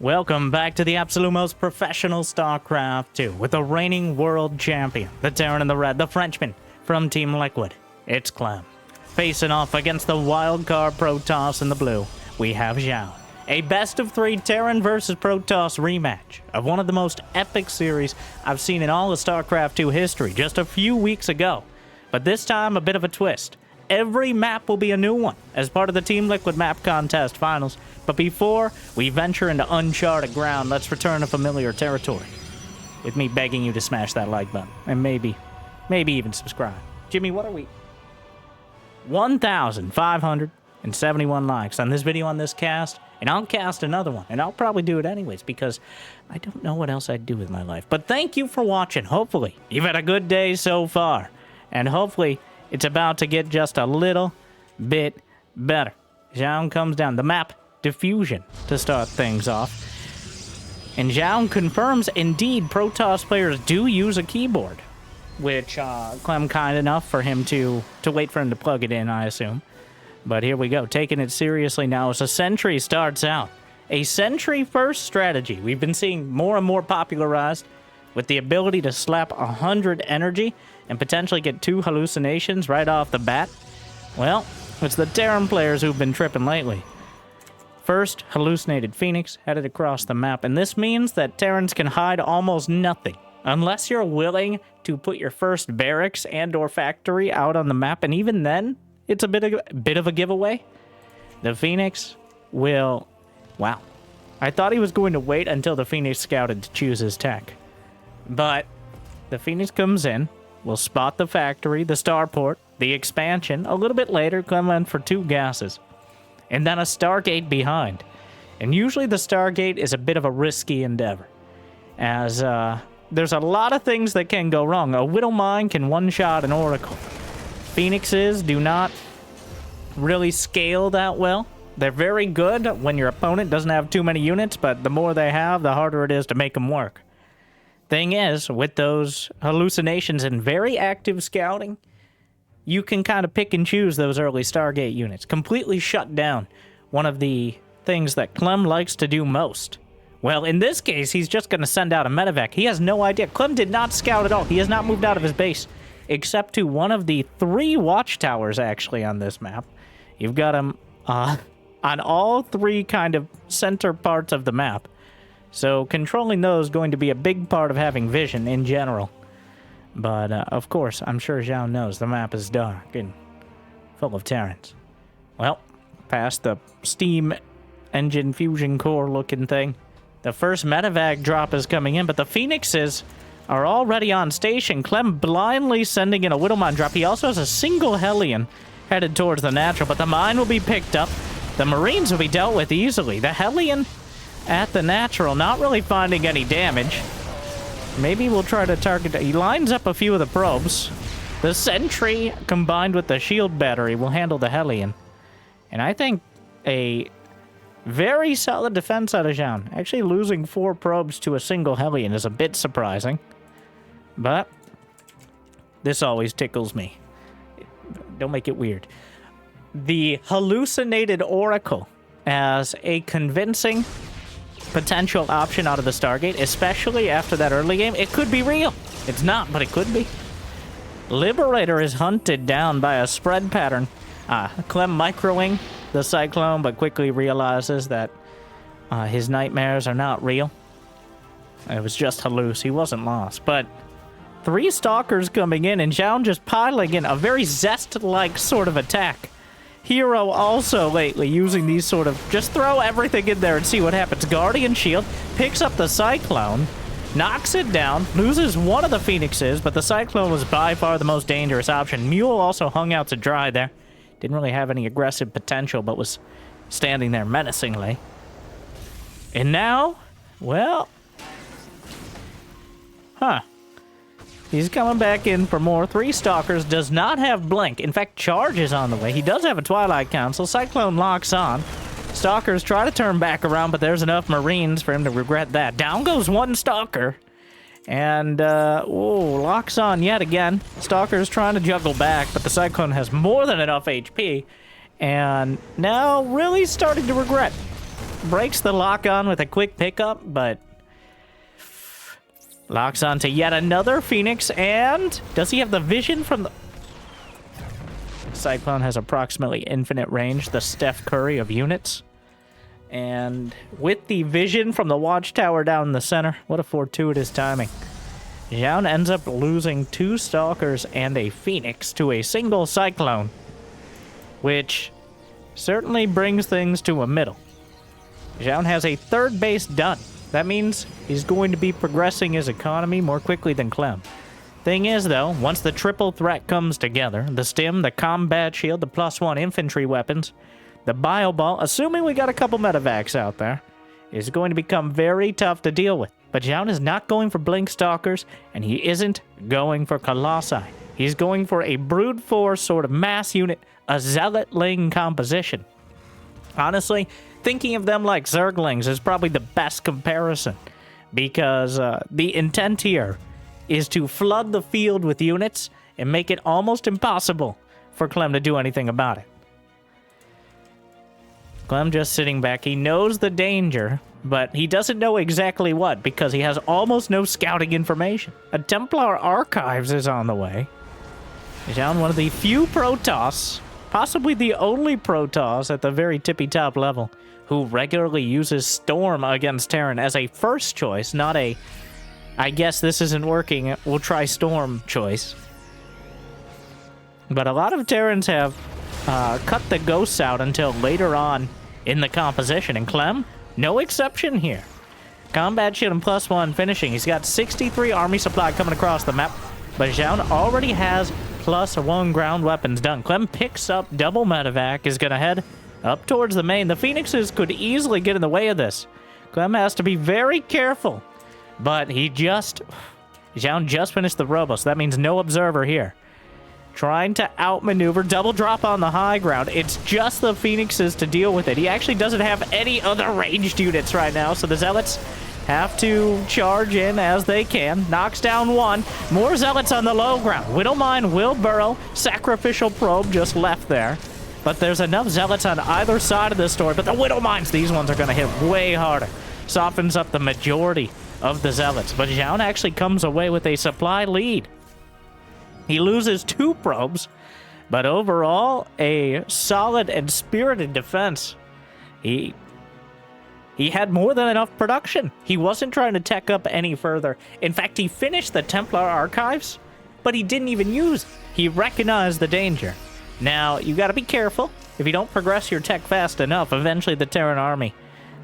Welcome back to the absolute most professional StarCraft 2 with the reigning world champion, the Terran in the red, the Frenchman from Team Liquid. It's Clem. Facing off against the wildcard Protoss in the blue, we have Zoun. A best-of-3 Terran versus Protoss rematch of one of the most epic series I've seen in all of StarCraft 2 history just a few weeks ago. But this time, a bit of a twist. Every map will be a new one as part of the Team Liquid map contest finals. But before we venture into uncharted ground, let's return to familiar territory. With me begging you to smash that like button. And maybe even subscribe. Jimmy, what are we? 1,571 likes on this video on this cast. And I'll cast another one. And I'll probably do it anyways because I don't know what else I'd do with my life. But thank you for watching. Hopefully you've had a good day so far. And hopefully it's about to get just a little bit better. Zoun comes down. The map diffusion to start things off. And Zoun confirms indeed Protoss players do use a keyboard. Which Clem kind enough for him to wait for him to plug it in, I assume. But here we go, taking it seriously now as a Sentry starts out. A Sentry first strategy we've been seeing more and more popularized with the ability to slap 100 energy and potentially get 2 hallucinations right off the bat. Well, it's the Terran players who've been tripping lately. First, hallucinated Phoenix headed across the map, and this means that Terrans can hide almost nothing unless you're willing to put your first barracks and or factory out on the map, and even then, it's a bit of a giveaway. The Phoenix will... Wow. I thought he was going to wait until the Phoenix scouted to choose his tech. But the Phoenix comes in, will spot the factory, the starport, the expansion. A little bit later, Clem went for 2 gases. And then a Stargate behind. And usually the Stargate is a bit of a risky endeavor. As there's a lot of things that can go wrong. A Widow Mine can one-shot an Oracle. Phoenixes do not really scale that well. They're very good when your opponent doesn't have too many units, but the more they have, the harder it is to make them work. Thing is, with those hallucinations and very active scouting, you can kind of pick and choose those early Stargate units. Completely shut down one of the things that Clem likes to do most. Well, in this case, he's just going to send out a medevac. He has no idea. Clem did not scout at all. He has not moved out of his base, except to one of the 3 watchtowers, actually, on this map. You've got him on all 3 kind of center parts of the map. So controlling those is going to be a big part of having vision in general. But, of course, I'm sure Zoun knows the map is dark and full of Terrans. Well, past the steam engine fusion core looking thing. The first medevac drop is coming in, but the Phoenixes are already on station. Clem blindly sending in a Widowmine drop. He also has a single Hellion headed towards the natural, but the mine will be picked up. The Marines will be dealt with easily. The Hellion at the natural, not really finding any damage. Maybe we'll try to target... He lines up a few of the probes. The Sentry, combined with the shield battery, will handle the Hellion. And I think a very solid defense out of Zoun. Actually, losing 4 probes to a single Hellion is a bit surprising. But this always tickles me. Don't make it weird. The hallucinated Oracle as a convincing potential option out of the Stargate, especially after that early game. It could be real. It's not, but it could be. Liberator is hunted down by a spread pattern. Clem microing the Cyclone, but quickly realizes that his nightmares are not real. It was just halluc. He wasn't lost. But 3 Stalkers coming in, and Zoun just piling in a very Zest-like sort of attack. Hero also lately using these sort of, just throw everything in there and see what happens. Guardian Shield picks up the Cyclone, knocks it down, loses one of the Phoenixes, but the Cyclone was by far the most dangerous option. Mule also hung out to dry there. Didn't really have any aggressive potential, but was standing there menacingly. And now, well, he's coming back in for more. 3 Stalkers, does not have Blink. In fact, Charge is on the way. He does have a Twilight Council. Cyclone locks on. Stalkers try to turn back around, but there's enough Marines for him to regret that. Down goes 1 Stalker. And, locks on yet again. Stalker's trying to juggle back, but the Cyclone has more than enough HP. And now really starting to regret breaks the lock on with a quick pickup, but locks onto yet another Phoenix, and does he have the vision from the... Cyclone has approximately infinite range, the Steph Curry of units. And with the vision from the watchtower down in the center, what a fortuitous timing. Zoun ends up losing 2 Stalkers and a Phoenix to a single Cyclone, which certainly brings things to a middle. Zoun has a 3rd base done. That means he's going to be progressing his economy more quickly than Clem. Thing is, though, once the triple threat comes together, the stim, the combat shield, the +1 infantry weapons, the bio ball, assuming we got a couple medevacs out there, is going to become very tough to deal with. But Zoun is not going for Blink Stalkers, and he isn't going for Colossi. He's going for a brute force sort of mass unit, a Zealotling composition. Honestly, thinking of them like Zerglings is probably the best comparison, because the intent here is to flood the field with units and make it almost impossible for Clem to do anything about it. Clem just sitting back. He knows the danger, but he doesn't know exactly what, because he has almost no scouting information. A Templar Archives is on the way. He's on one of the few Protoss, possibly the only Protoss at the very tippy-top level, who regularly uses Storm against Terran as a first choice, not a, I guess this isn't working, we'll try Storm choice. But a lot of Terrans have cut the ghosts out until later on in the composition, and Clem, no exception here. Combat shield and +1 finishing. He's got 63 army supply coming across the map, but Zoun already has +1 ground weapons done. Clem picks up double medevac, is going to head up towards the main. The Phoenixes could easily get in the way of this. Clem has to be very careful, but Zoun just finished the robo, so that means no observer here. Trying to outmaneuver, double drop on the high ground. It's just the Phoenixes to deal with it. He actually doesn't have any other ranged units right now, so the Zealots have to charge in as they can. Knocks down 1. More Zealots on the low ground. Widowmine will burrow. Sacrificial probe just left there. But there's enough Zealots on either side of this story. But the Widowmines, these ones are going to hit way harder. Softens up the majority of the Zealots. But Zoun actually comes away with a supply lead. He loses 2 probes, but overall, a solid and spirited defense. He had more than enough production. He wasn't trying to tech up any further. In fact, he finished the Templar Archives, but he didn't even use it. He recognized the danger. Now, you gotta be careful. If you don't progress your tech fast enough, eventually the Terran army,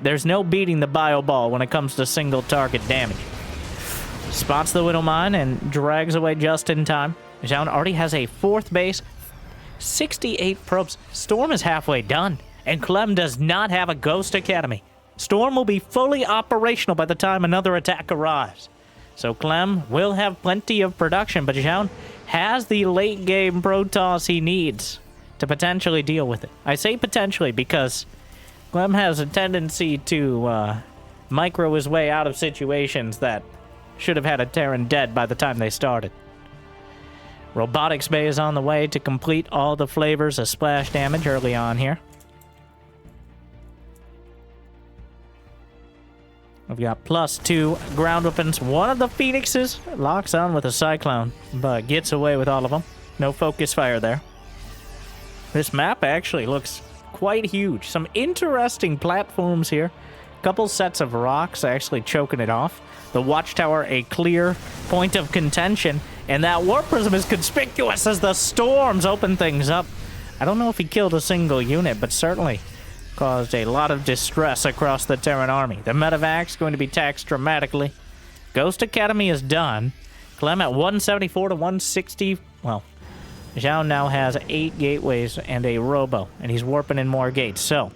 there's no beating the bio ball when it comes to single target damage. Spots the Widowmine and drags away just in time. Zoun already has a 4th base, 68 probes. Storm is halfway done, and Clem does not have a Ghost Academy. Storm will be fully operational by the time another attack arrives. So Clem will have plenty of production, but Zoun has the late game Protoss he needs to potentially deal with it. I say potentially because Clem has a tendency to micro his way out of situations that should have had a Terran dead by the time they started. Robotics Bay is on the way to complete all the flavors of splash damage early on here. We've got +2 ground weapons. One of the Phoenixes locks on with a Cyclone, but gets away with all of them. No focus fire there. This map actually looks quite huge. Some interesting platforms here. Couple sets of rocks actually choking it off. The watchtower, a clear point of contention. And that warp prism is conspicuous as the storms open things up. I don't know if he killed a single unit, but certainly caused a lot of distress across the Terran army. The medevac's going to be taxed dramatically. Ghost Academy is done. Clem at 174 to 160. Well, Zoun now has 8 gateways and a robo, and he's warping in more gates. So,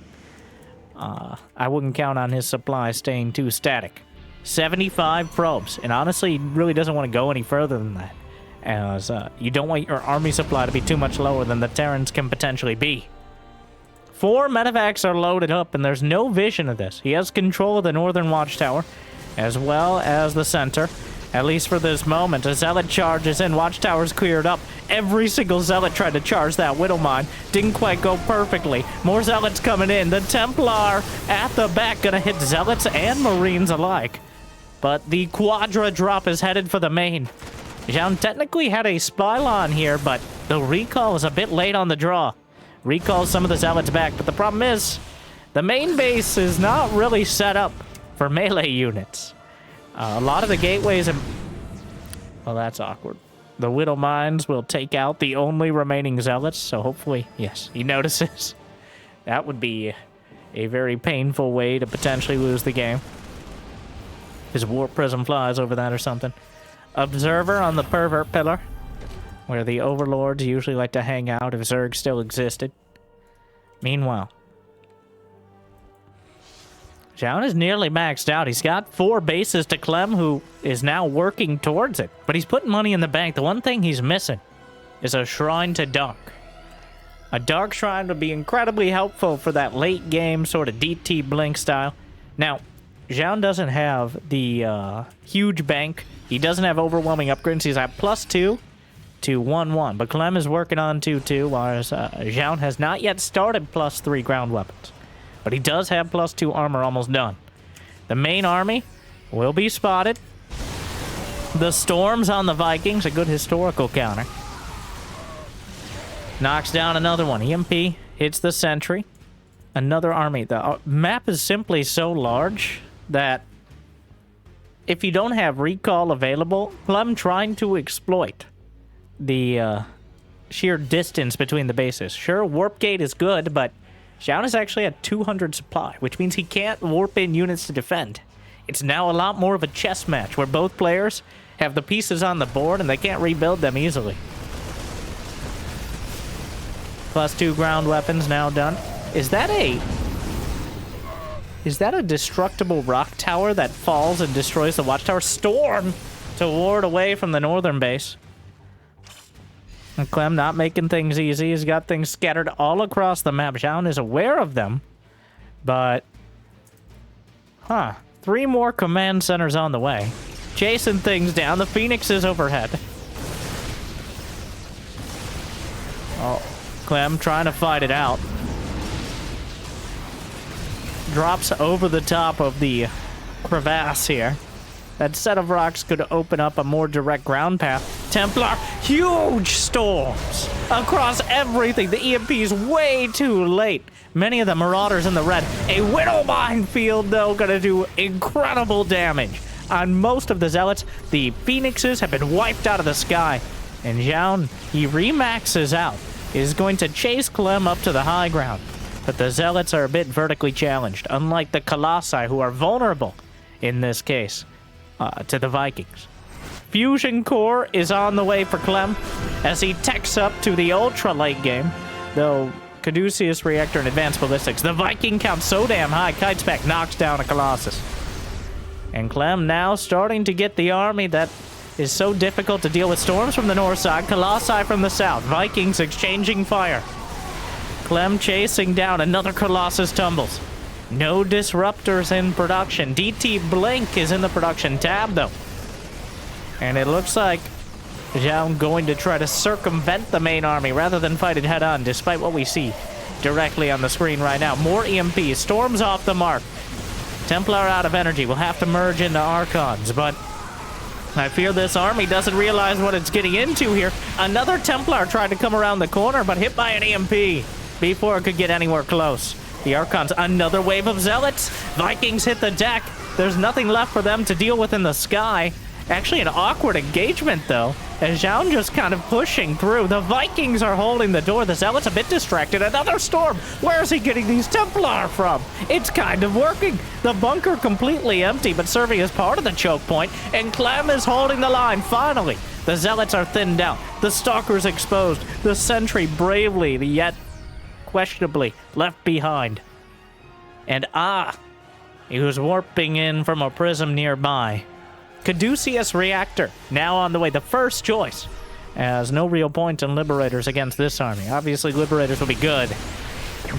I wouldn't count on his supply staying too static. 75 probes, and honestly, he really doesn't want to go any further than that, as you don't want your army supply to be too much lower than the Terrans can potentially be. 4 medevacs are loaded up, and there's no vision of this. He has control of the northern watchtower, as well as the center. At least for this moment, a Zealot charges in. Watchtower's cleared up. Every single Zealot tried to charge that Widow Mine. Didn't quite go perfectly. More Zealots coming in. The Templar at the back gonna hit Zealots and Marines alike. But the Quadra drop is headed for the main. Zoun technically had a Spylon here, but the recall is a bit late on the draw. Recalls some of the Zealots back, but the problem is the main base is not really set up for melee units. A lot of the gateways and... Well, that's awkward. The Widow Mines will take out the only remaining Zealots, so hopefully, yes, he notices. That would be a very painful way to potentially lose the game. His Warp Prism flies over that or something. Observer on the Pervert Pillar, where the Overlords usually like to hang out if Zerg still existed. Meanwhile, Zoun is nearly maxed out. He's got 4 bases to Clem, who is now working towards it. But he's putting money in the bank. The one thing he's missing is a Shrine to Dark. A Dark Shrine would be incredibly helpful for that late game sort of DT Blink style. Now, Zoun doesn't have the huge bank. He doesn't have overwhelming upgrades. He's at +2 to 1-1. But Clem is working on 2-2, whereas Zoun has not yet started +3 ground weapons. But he does have +2 armor almost done. The main army will be spotted. The Storms on the Vikings, a good historical counter. Knocks down another one. EMP hits the sentry. Another army. The map is simply so large that if you don't have recall available, Clem trying to exploit the sheer distance between the bases. Sure, Warp Gate is good, but Zoun is actually at 200 supply, which means he can't warp in units to defend. It's now a lot more of a chess match where both players have the pieces on the board and they can't rebuild them easily. +2 ground weapons now done. Is that a destructible rock tower that falls and destroys the watchtower? Storm to ward away from the northern base. And Clem not making things easy. He's got things scattered all across the map. Zoun is aware of them, but... 3 more command centers on the way. Chasing things down. The Phoenix is overhead. Oh, Clem trying to fight it out. Drops over the top of the crevasse here. That set of rocks could open up a more direct ground path. Templar, huge storms across everything. The EMP is way too late. Many of the Marauders in the red. A Widow Minefield, though, gonna do incredible damage on most of the Zealots. The Phoenixes have been wiped out of the sky. And Zoun, he remaxes out, is going to chase Clem up to the high ground. But the Zealots are a bit vertically challenged, unlike the Colossi, who are vulnerable in this case to the Vikings. Fusion Core is on the way for Clem as he techs up to the ultra late game, though Caduceus Reactor and Advanced Ballistics. The Viking count so damn high, Kitespec knocks down a Colossus. And Clem now starting to get the army that is so difficult to deal with. Storms from the north side, Colossi from the south, Vikings exchanging fire. Clem chasing down, another Colossus tumbles. No disruptors in production. DT Blink is in the production tab, though. And it looks like Zoun going to try to circumvent the main army rather than fight it head-on, despite what we see directly on the screen right now. More EMP. Storms off the mark. Templar out of energy. We'll have to merge into Archons, but I fear this army doesn't realize what it's getting into here. Another Templar tried to come around the corner, but hit by an EMP before it could get anywhere close. The Archons, another wave of Zealots. Vikings hit the deck. There's nothing left for them to deal with in the sky. Actually, an awkward engagement, though, as Zoun just kind of pushing through. The Vikings are holding the door. The Zealots a bit distracted. Another storm. Where is he getting these Templar from? It's kind of working. The bunker completely empty, but serving as part of the choke point. And Clem is holding the line, finally. The Zealots are thinned out. The Stalker's exposed. The Sentry bravely, yet questionably left behind. And he was warping in from a prism nearby. Caduceus Reactor now on the way, the first choice, as no real point in Liberators against this army. Obviously Liberators will be good,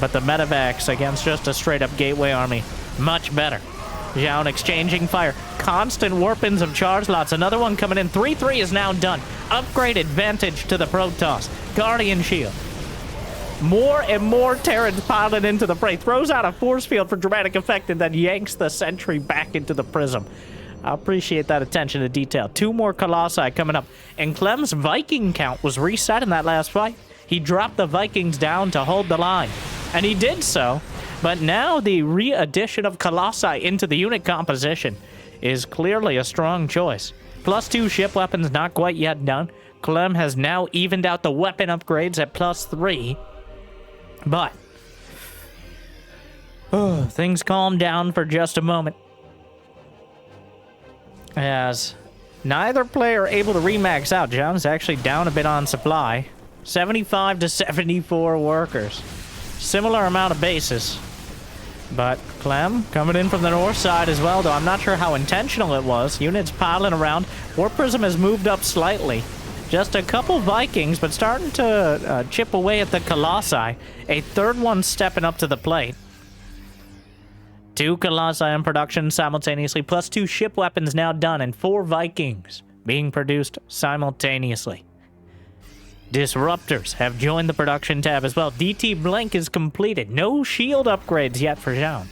but the Medivacs against just a straight up Gateway army, much better. Zoun exchanging fire. Constant warp-ins of charge lots. Another one coming in. 3-3 is now done. Upgrade advantage to the Protoss. Guardian Shield. More and more Terrans piling into the fray. Throws out a force field for dramatic effect and then yanks the sentry back into the prism. I appreciate that attention to detail. 2 more Colossi coming up. And Clem's Viking count was reset in that last fight. He dropped the Vikings down to hold the line. And he did so. But now the re-addition of Colossi into the unit composition is clearly a strong choice. +2 ship weapons not quite yet done. Clem has now evened out the weapon upgrades at +3. But things calm down for just a moment, as neither player able to remax out. Zoun's actually down a bit on supply. 75 to 74 workers. Similar amount of bases. But Clem coming in from the north side as well, though I'm not sure how intentional it was. Units piling around. Warp Prism has moved up slightly. Just a couple Vikings, but starting to chip away at the Colossi. A third one stepping up to the plate. 2 Colossi in production simultaneously, +2 ship weapons now done, and 4 Vikings being produced simultaneously. Disruptors have joined the production tab as well. DT Blink is completed. No shield upgrades yet for Zoun.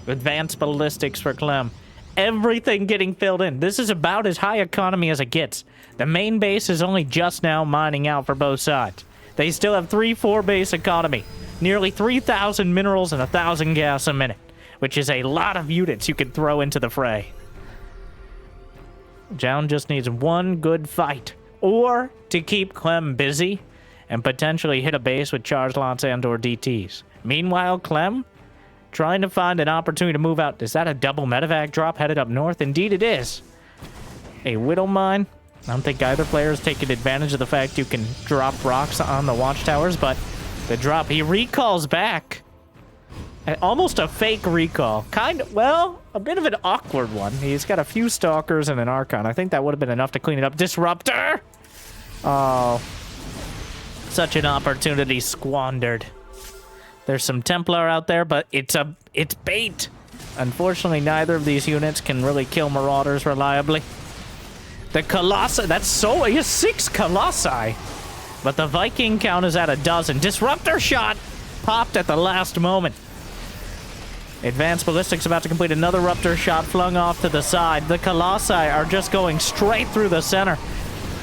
Advanced ballistics for Clem. Everything getting filled in. This is about as high economy as it gets. The main base is only just now mining out for both sides. They still have 3-4 base economy. Nearly 3,000 minerals and 1,000 gas a minute, which is a lot of units you can throw into the fray. Zoun just needs one good fight, or to keep Clem busy and potentially hit a base with charge lots and or DTs. Meanwhile, Clem trying to find an opportunity to move out. Is that a double medevac drop headed up north? Indeed it is. A Widow Mine. I don't think either player is taking advantage of the fact you can drop rocks on the watchtowers, but the drop, he recalls back. Almost a fake recall. Well, a bit of an awkward one. He's got a few Stalkers and an Archon. I think that would have been enough to clean it up. Disruptor! Oh. Such an opportunity squandered. There's some Templar out there, but it's bait. Unfortunately, neither of these units can really kill Marauders reliably. The Colossi, he has 6 Colossi. But the Viking count is at 12. Disruptor shot popped at the last moment. Advanced Ballistics about to complete another Ruptor shot flung off to the side. The Colossi are just going straight through the center.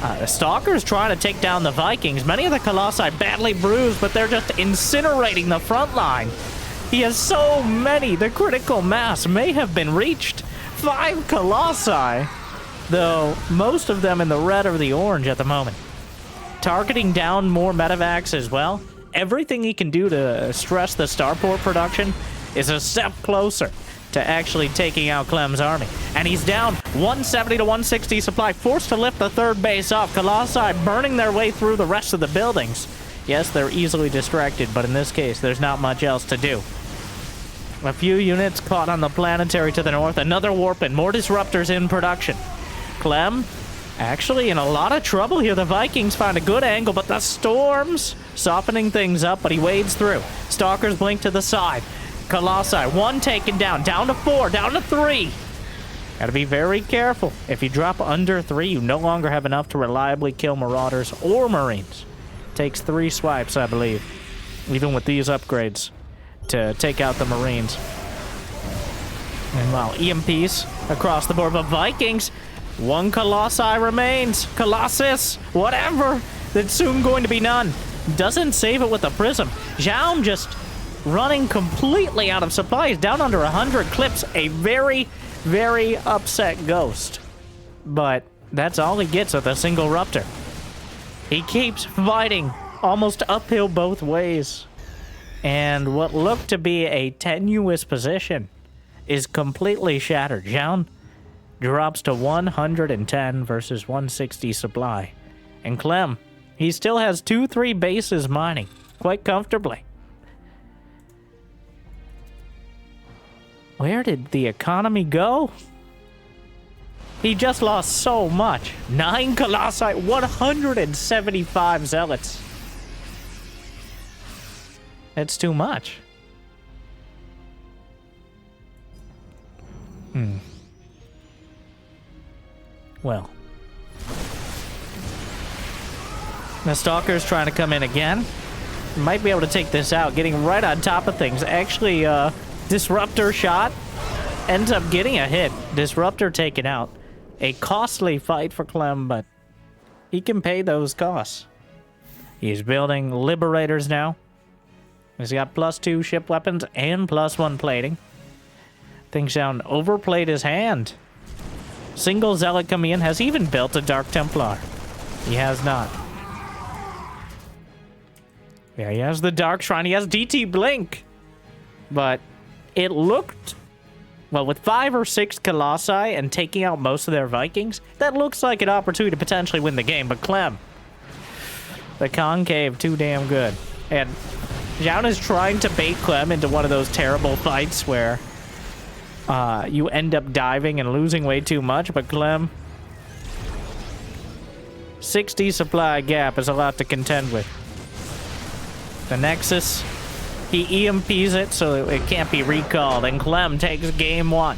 The Stalker's trying to take down the Vikings. Many of the Colossi badly bruised, but they're just incinerating the front line. He has so many. The critical mass may have been reached. 5 Colossi, though most of them in the red or the orange at the moment. Targeting down more medevacs as well. Everything he can do to stress the starport production is a step closer to actually taking out Clem's army. And he's down 170 to 160 supply, forced to lift the third base off. Colossi burning their way through the rest of the buildings. Yes, they're easily distracted, but in this case, there's not much else to do. A few units caught on the planetary to the north. Another warp and more disruptors in production. Clem actually in a lot of trouble here. The Vikings find a good angle, but the storms softening things up, but he wades through. Stalkers blink to the side. Colossi, 1 taken down to 4, down to 3. Gotta be very careful. If you drop under 3, you no longer have enough to reliably kill Marauders or Marines. Takes 3 swipes, I believe, even with these upgrades, to take out the Marines. And wow, EMPs across the board, but Vikings, 1 Colossi remains. Colossus, whatever. That's soon going to be none. Doesn't save it with a prism. Zoun just running completely out of supply. He's down under 100 clips. A very, very upset Ghost. But that's all he gets with a single Ruptor. He keeps fighting almost uphill both ways. And what looked to be a tenuous position is completely shattered. Zoun drops to 110 versus 160 supply. And Clem, he still has 2-3 bases mining quite comfortably. Where did the economy go? He just lost so much. 9 Colossi, 175 Zealots. It's too much. Well. The Stalker's trying to come in again. Might be able to take this out, getting right on top of things. Actually, Disruptor shot ends up getting a hit. Disruptor taken out. A costly fight for Clem, but he can pay those costs. He's building Liberators now. He's got +2 ship weapons and +1 plating. Things sound overplayed his hand. Single Zealot coming in. Has he even built a Dark Templar? He has not. Yeah, he has the Dark Shrine. He has DT Blink. But it looked... Well, with 5 or 6 Colossi and taking out most of their Vikings, that looks like an opportunity to potentially win the game. But Clem, the Concave, too damn good. And Zoun is trying to bait Clem into one of those terrible fights where you end up diving and losing way too much. But Clem, 60 supply gap is a lot to contend with. The Nexus, he EMPs it so it can't be recalled, and Clem takes game 1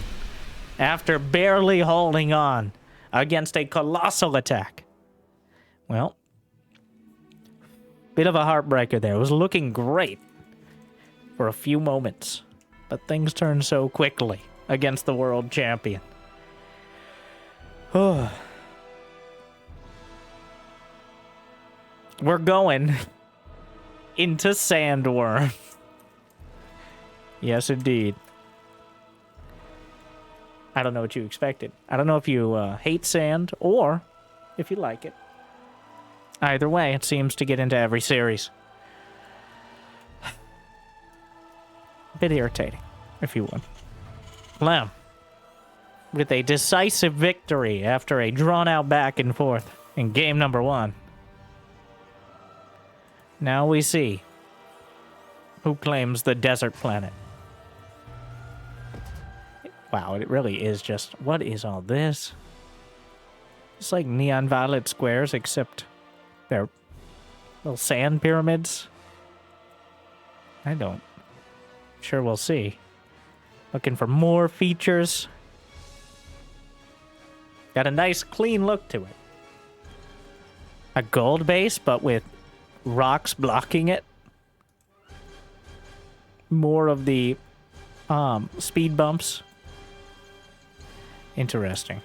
after barely holding on against a colossal attack. Well, bit of a heartbreaker there. It was looking great for a few moments, but things turned so quickly against the world champion. We're going into Sandworm. Yes, indeed. I don't know what you expected. I don't know if you hate sand or if you like it. Either way, it seems to get into every series. A bit irritating, if you would. Clem, with a decisive victory after a drawn-out back and forth in game number 1. Now we see who claims the desert planet. Wow, it really is just... What is all this? It's like neon violet squares, except they're little sand pyramids. I don't... Sure, we'll see. Looking for more features. Got a nice, clean look to it. A gold base, but with rocks blocking it. More of the speed bumps. Interesting.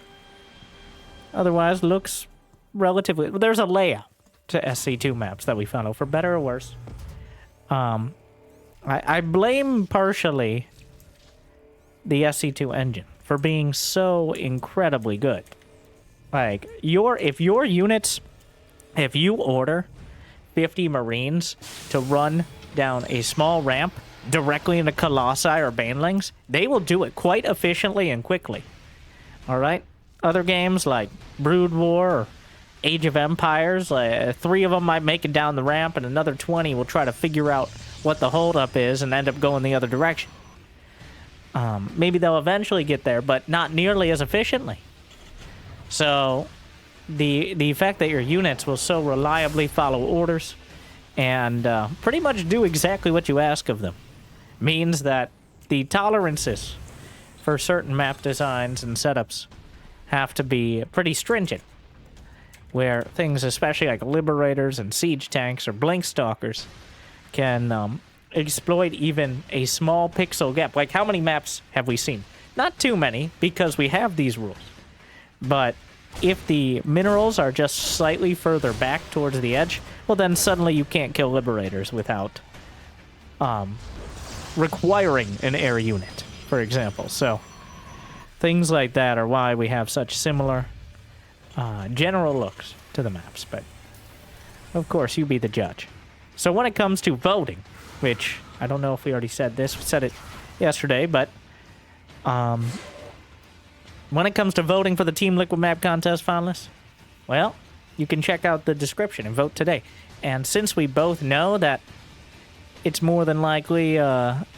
Otherwise, looks relatively... There's a layout to SC2 maps that we found out, for better or worse. I blame partially the SC2 engine for being so incredibly good. Like, if your units... If you order 50 Marines to run down a small ramp directly into Colossi or Banelings, they will do it quite efficiently and quickly. Alright? Other games like Brood War or Age of Empires, 3 of them might make it down the ramp, and another 20 will try to figure out what the holdup is and end up going the other direction. Maybe they'll eventually get there, but not nearly as efficiently. So... The fact that your units will so reliably follow orders and pretty much do exactly what you ask of them means that the tolerances for certain map designs and setups have to be pretty stringent. Where things, especially like Liberators and Siege Tanks or Blink Stalkers, can exploit even a small pixel gap. Like, how many maps have we seen? Not too many, because we have these rules. But... if the minerals are just slightly further back towards the edge, well, then suddenly you can't kill Liberators without requiring an air unit, for example. So things like that are why we have such similar general looks to the maps. But, of course, you be the judge. So when it comes to voting, which I don't know if we already said this, we said it yesterday, but... when it comes to voting for the Team Liquid Map Contest finalists, well, you can check out the description and vote today. And since we both know that it's more than likely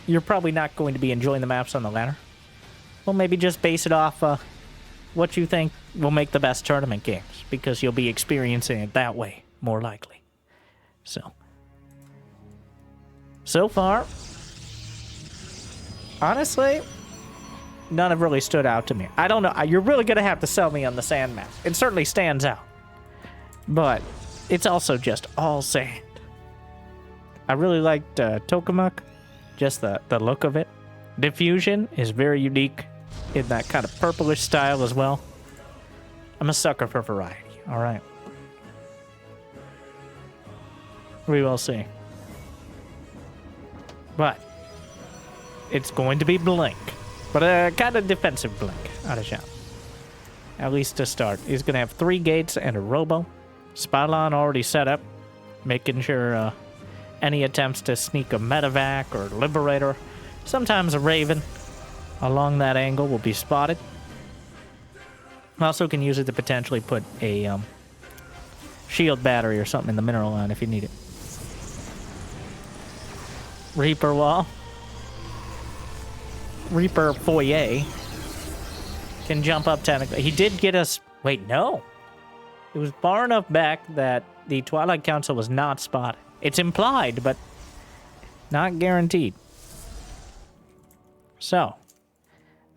you're probably not going to be enjoying the maps on the ladder, well, maybe just base it off what you think will make the best tournament games, because you'll be experiencing it that way, more likely. So far, honestly... none have really stood out to me. I don't know. You're really going to have to sell me on the sand map. It certainly stands out. But it's also just all sand. I really liked Tokamak. Just the look of it. Diffusion is very unique in that kind of purplish style as well. I'm a sucker for variety. All right. We will see. But it's going to be Blink. But a kind of defensive Blink, out of shot. At least to start. He's going to have 3 gates and a robo. Spylon already set up, making sure any attempts to sneak a medevac or liberator, sometimes a Raven, along that angle will be spotted. Also can use it to potentially put a shield battery or something in the mineral line if you need it. Reaper wall. Reaper foyer. Can jump up technically. He did get us... Wait, no. It was far enough back that the Twilight Council was not spotted. It's implied, but not guaranteed. So,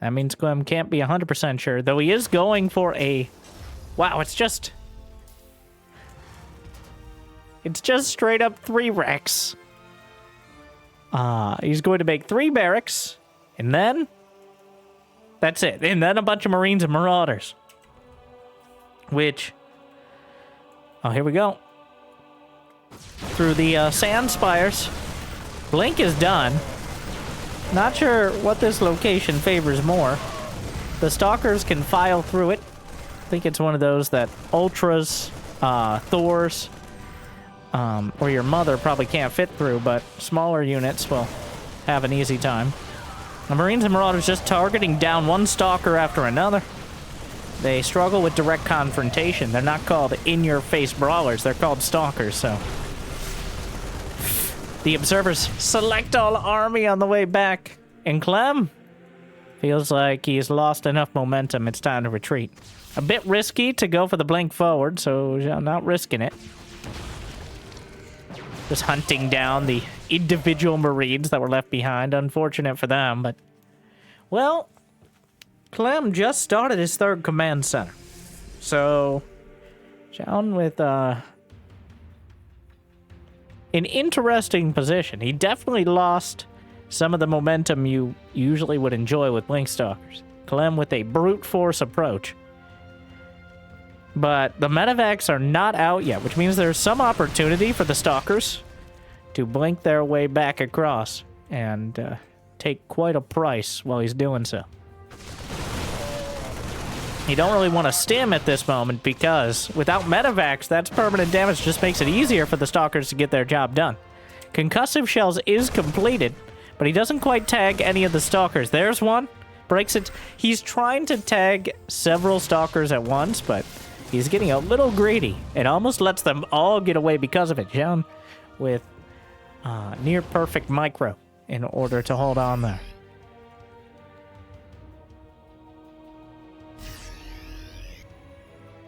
that means Clem can't be 100% sure, though he is going for a... Wow, it's just straight up 3 Rex. He's going to make 3 barracks, and then... That's it. And then a bunch of Marines and Marauders. Which... Oh, here we go. Through the sand spires. Blink is done. Not sure what this location favors more. The Stalkers can file through it. I think it's one of those that Ultras, Thors, or your mother probably can't fit through, but smaller units will have an easy time. The Marines and Marauders just targeting down one Stalker after another. They struggle with direct confrontation. They're not called in-your-face brawlers. They're called Stalkers, so... The observers select all army on the way back. And Clem feels like he's lost enough momentum. It's time to retreat. A bit risky to go for the blink forward, so I'm not risking it. Just hunting down the individual Marines that were left behind. Unfortunate for them, but... Well, Clem just started his 3rd command center. So, Zoun with an interesting position. He definitely lost some of the momentum you usually would enjoy with Blink Stalkers. Clem with a brute force approach. But the medevacs are not out yet, which means there's some opportunity for the Stalkers to blink their way back across and take quite a price while he's doing so. You don't really want to stim at this moment because without medevacs, that's permanent damage. Just makes it easier for the Stalkers to get their job done. Concussive Shells is completed, but he doesn't quite tag any of the Stalkers. There's one. Breaks it. He's trying to tag several Stalkers at once, but he's getting a little greedy. It almost lets them all get away because of it. Zoun with near perfect micro in order to hold on there.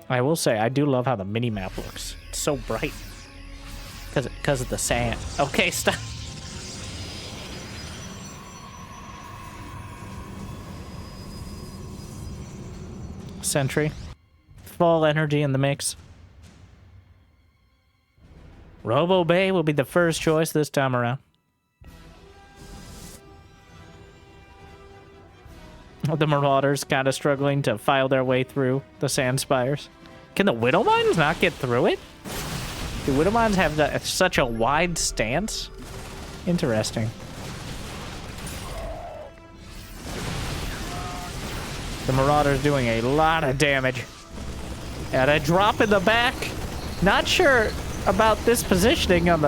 I will say, I do love how the mini-map looks. It's so bright. Because of the sand. Okay, stop. Sentry. Full energy in the mix. Robo Bay will be the first choice this time around. The Marauders kind of struggling to file their way through the sand spires. Can the Widow Mines not get through it? Do Widow Mines have such a wide stance? Interesting. The Marauders doing a lot of damage. And a drop in the back. Not sure about this positioning on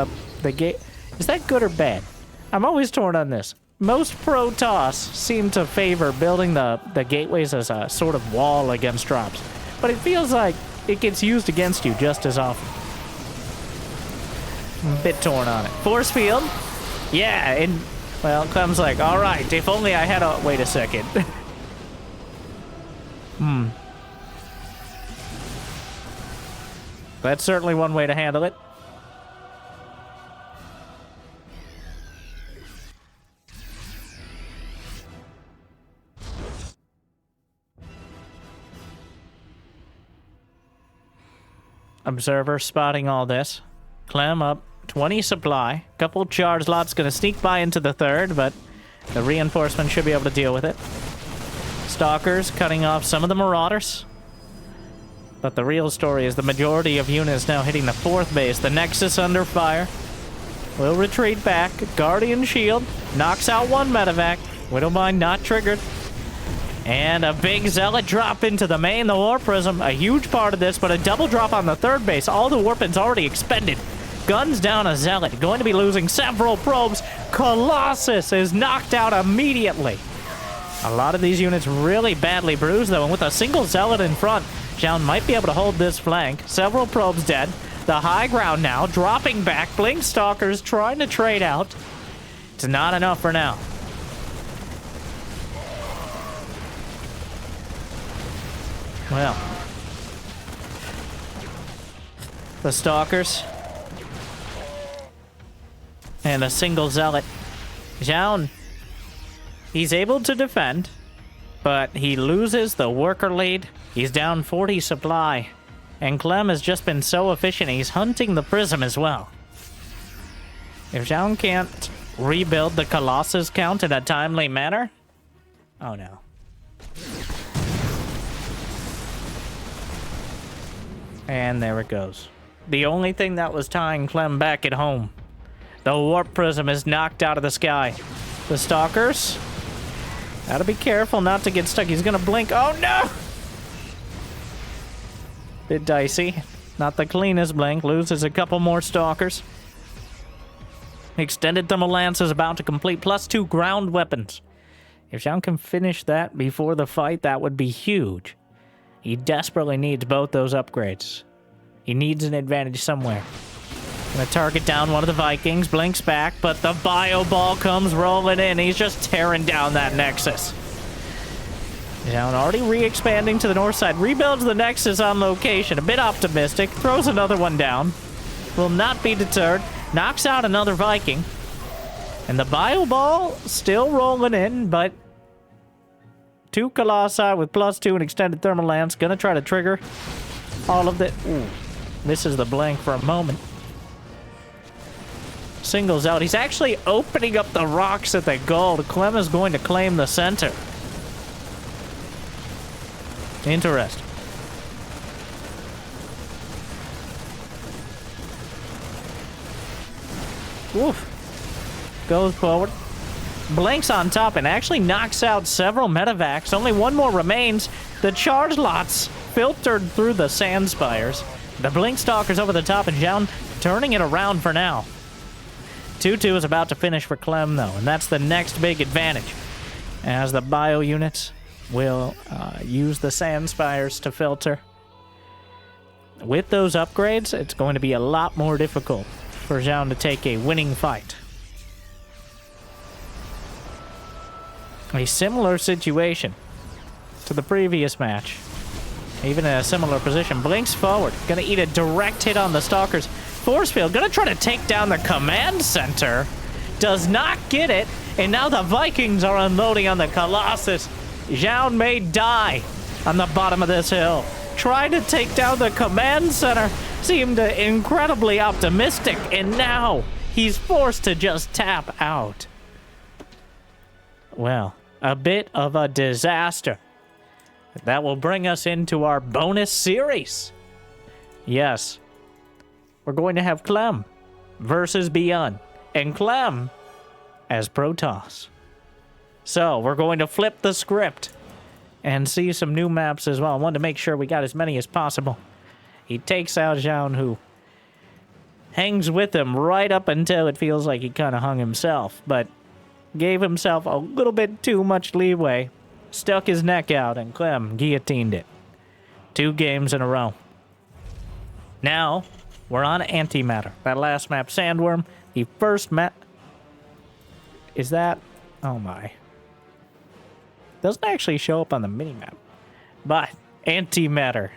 the gate. Is that good or bad? I'm always torn on this. Most Protoss seem to favor building the gateways as a sort of wall against drops. But it feels like it gets used against you just as often. I'm a bit torn on it. Force field. Yeah, and, well, Clem's like, all right, if only I had a... Wait a second. That's certainly one way to handle it. Observer spotting all this. Clem up 20 supply. Couple charge lots gonna sneak by into the third, but the reinforcement should be able to deal with it. Stalkers cutting off some of the Marauders. But the real story is the majority of units now hitting the fourth base. The Nexus under fire. Will retreat back. Guardian Shield knocks out one medevac. Widowmine not triggered. And a big Zealot drop into the main. The Warp Prism, a huge part of this, but a double drop on the third base. All the Warpins already expended. Guns down a Zealot. Going to be losing several probes. Colossus is knocked out immediately. A lot of these units really badly bruised, though, and with a single Zealot in front, Zoun might be able to hold this flank. Several probes dead. The high ground now, dropping back. Blink Stalkers trying to trade out. It's not enough for now. Well. The Stalkers. And a single Zealot. Zoun, he's able to defend, but he loses the worker lead. He's down 40 supply. And Clem has just been so efficient, he's hunting the Prism as well. If Zoun can't rebuild the Colossus count in a timely manner... Oh no. And there it goes. The only thing that was tying Clem back at home. The Warp Prism is knocked out of the sky. The Stalkers... Gotta be careful not to get stuck. He's gonna blink. Oh no! Bit dicey. Not the cleanest blink. Loses a couple more Stalkers. Extended Thermal Lance is about to complete. +2 ground weapons. If Zoun can finish that before the fight, that would be huge. He desperately needs both those upgrades. He needs an advantage somewhere. Gonna target down one of the Vikings. Blinks back, but the Bio Ball comes rolling in. He's just tearing down that Nexus. Zoun already re-expanding to the north side. Rebuilds the Nexus on location. A bit optimistic. Throws another one down. Will not be deterred. Knocks out another Viking. And the Bio Ball still rolling in, but... 2 Colossi with +2 and extended Thermal Lance. Gonna try to trigger all of the... Ooh. Misses the blink for a moment. Singles out. He's actually opening up the rocks at the gold. Clem is going to claim the center. Interesting. Oof. Goes forward. Blinks on top and actually knocks out several medevacs. Only one more remains. The charge lots filtered through the sand spires. The Blink Stalkers over the top and Zoun turning it around for now. 2-2 is about to finish for Clem, though, and that's the next big advantage. As the bio units will use the sand spires to filter. With those upgrades, it's going to be a lot more difficult for Zoun to take a winning fight. A similar situation to the previous match. Even in a similar position. Blinks forward. Gonna eat a direct hit on the Stalkers. Force field. Gonna try to take down the command center. Does not get it. And now the Vikings are unloading on the Colossus. Zoun may die on the bottom of this hill. Trying to take down the command center. Seemed incredibly optimistic. And now he's forced to just tap out. Well, a bit of a disaster. That will bring us into our bonus series. Yes. We're going to have Clem versus ByuN. And Clem as Protoss. So, we're going to flip the script and see some new maps as well. I wanted to make sure we got as many as possible. He takes out Zoun, who hangs with him right up until it feels like he kind of hung himself, but gave himself a little bit too much leeway. Stuck his neck out, and Clem guillotined it. 2 games in a row. Now, we're on Antimatter. That last map, Sandworm. The first map... Is that... Oh my. Doesn't actually show up on the minimap. But, Antimatter.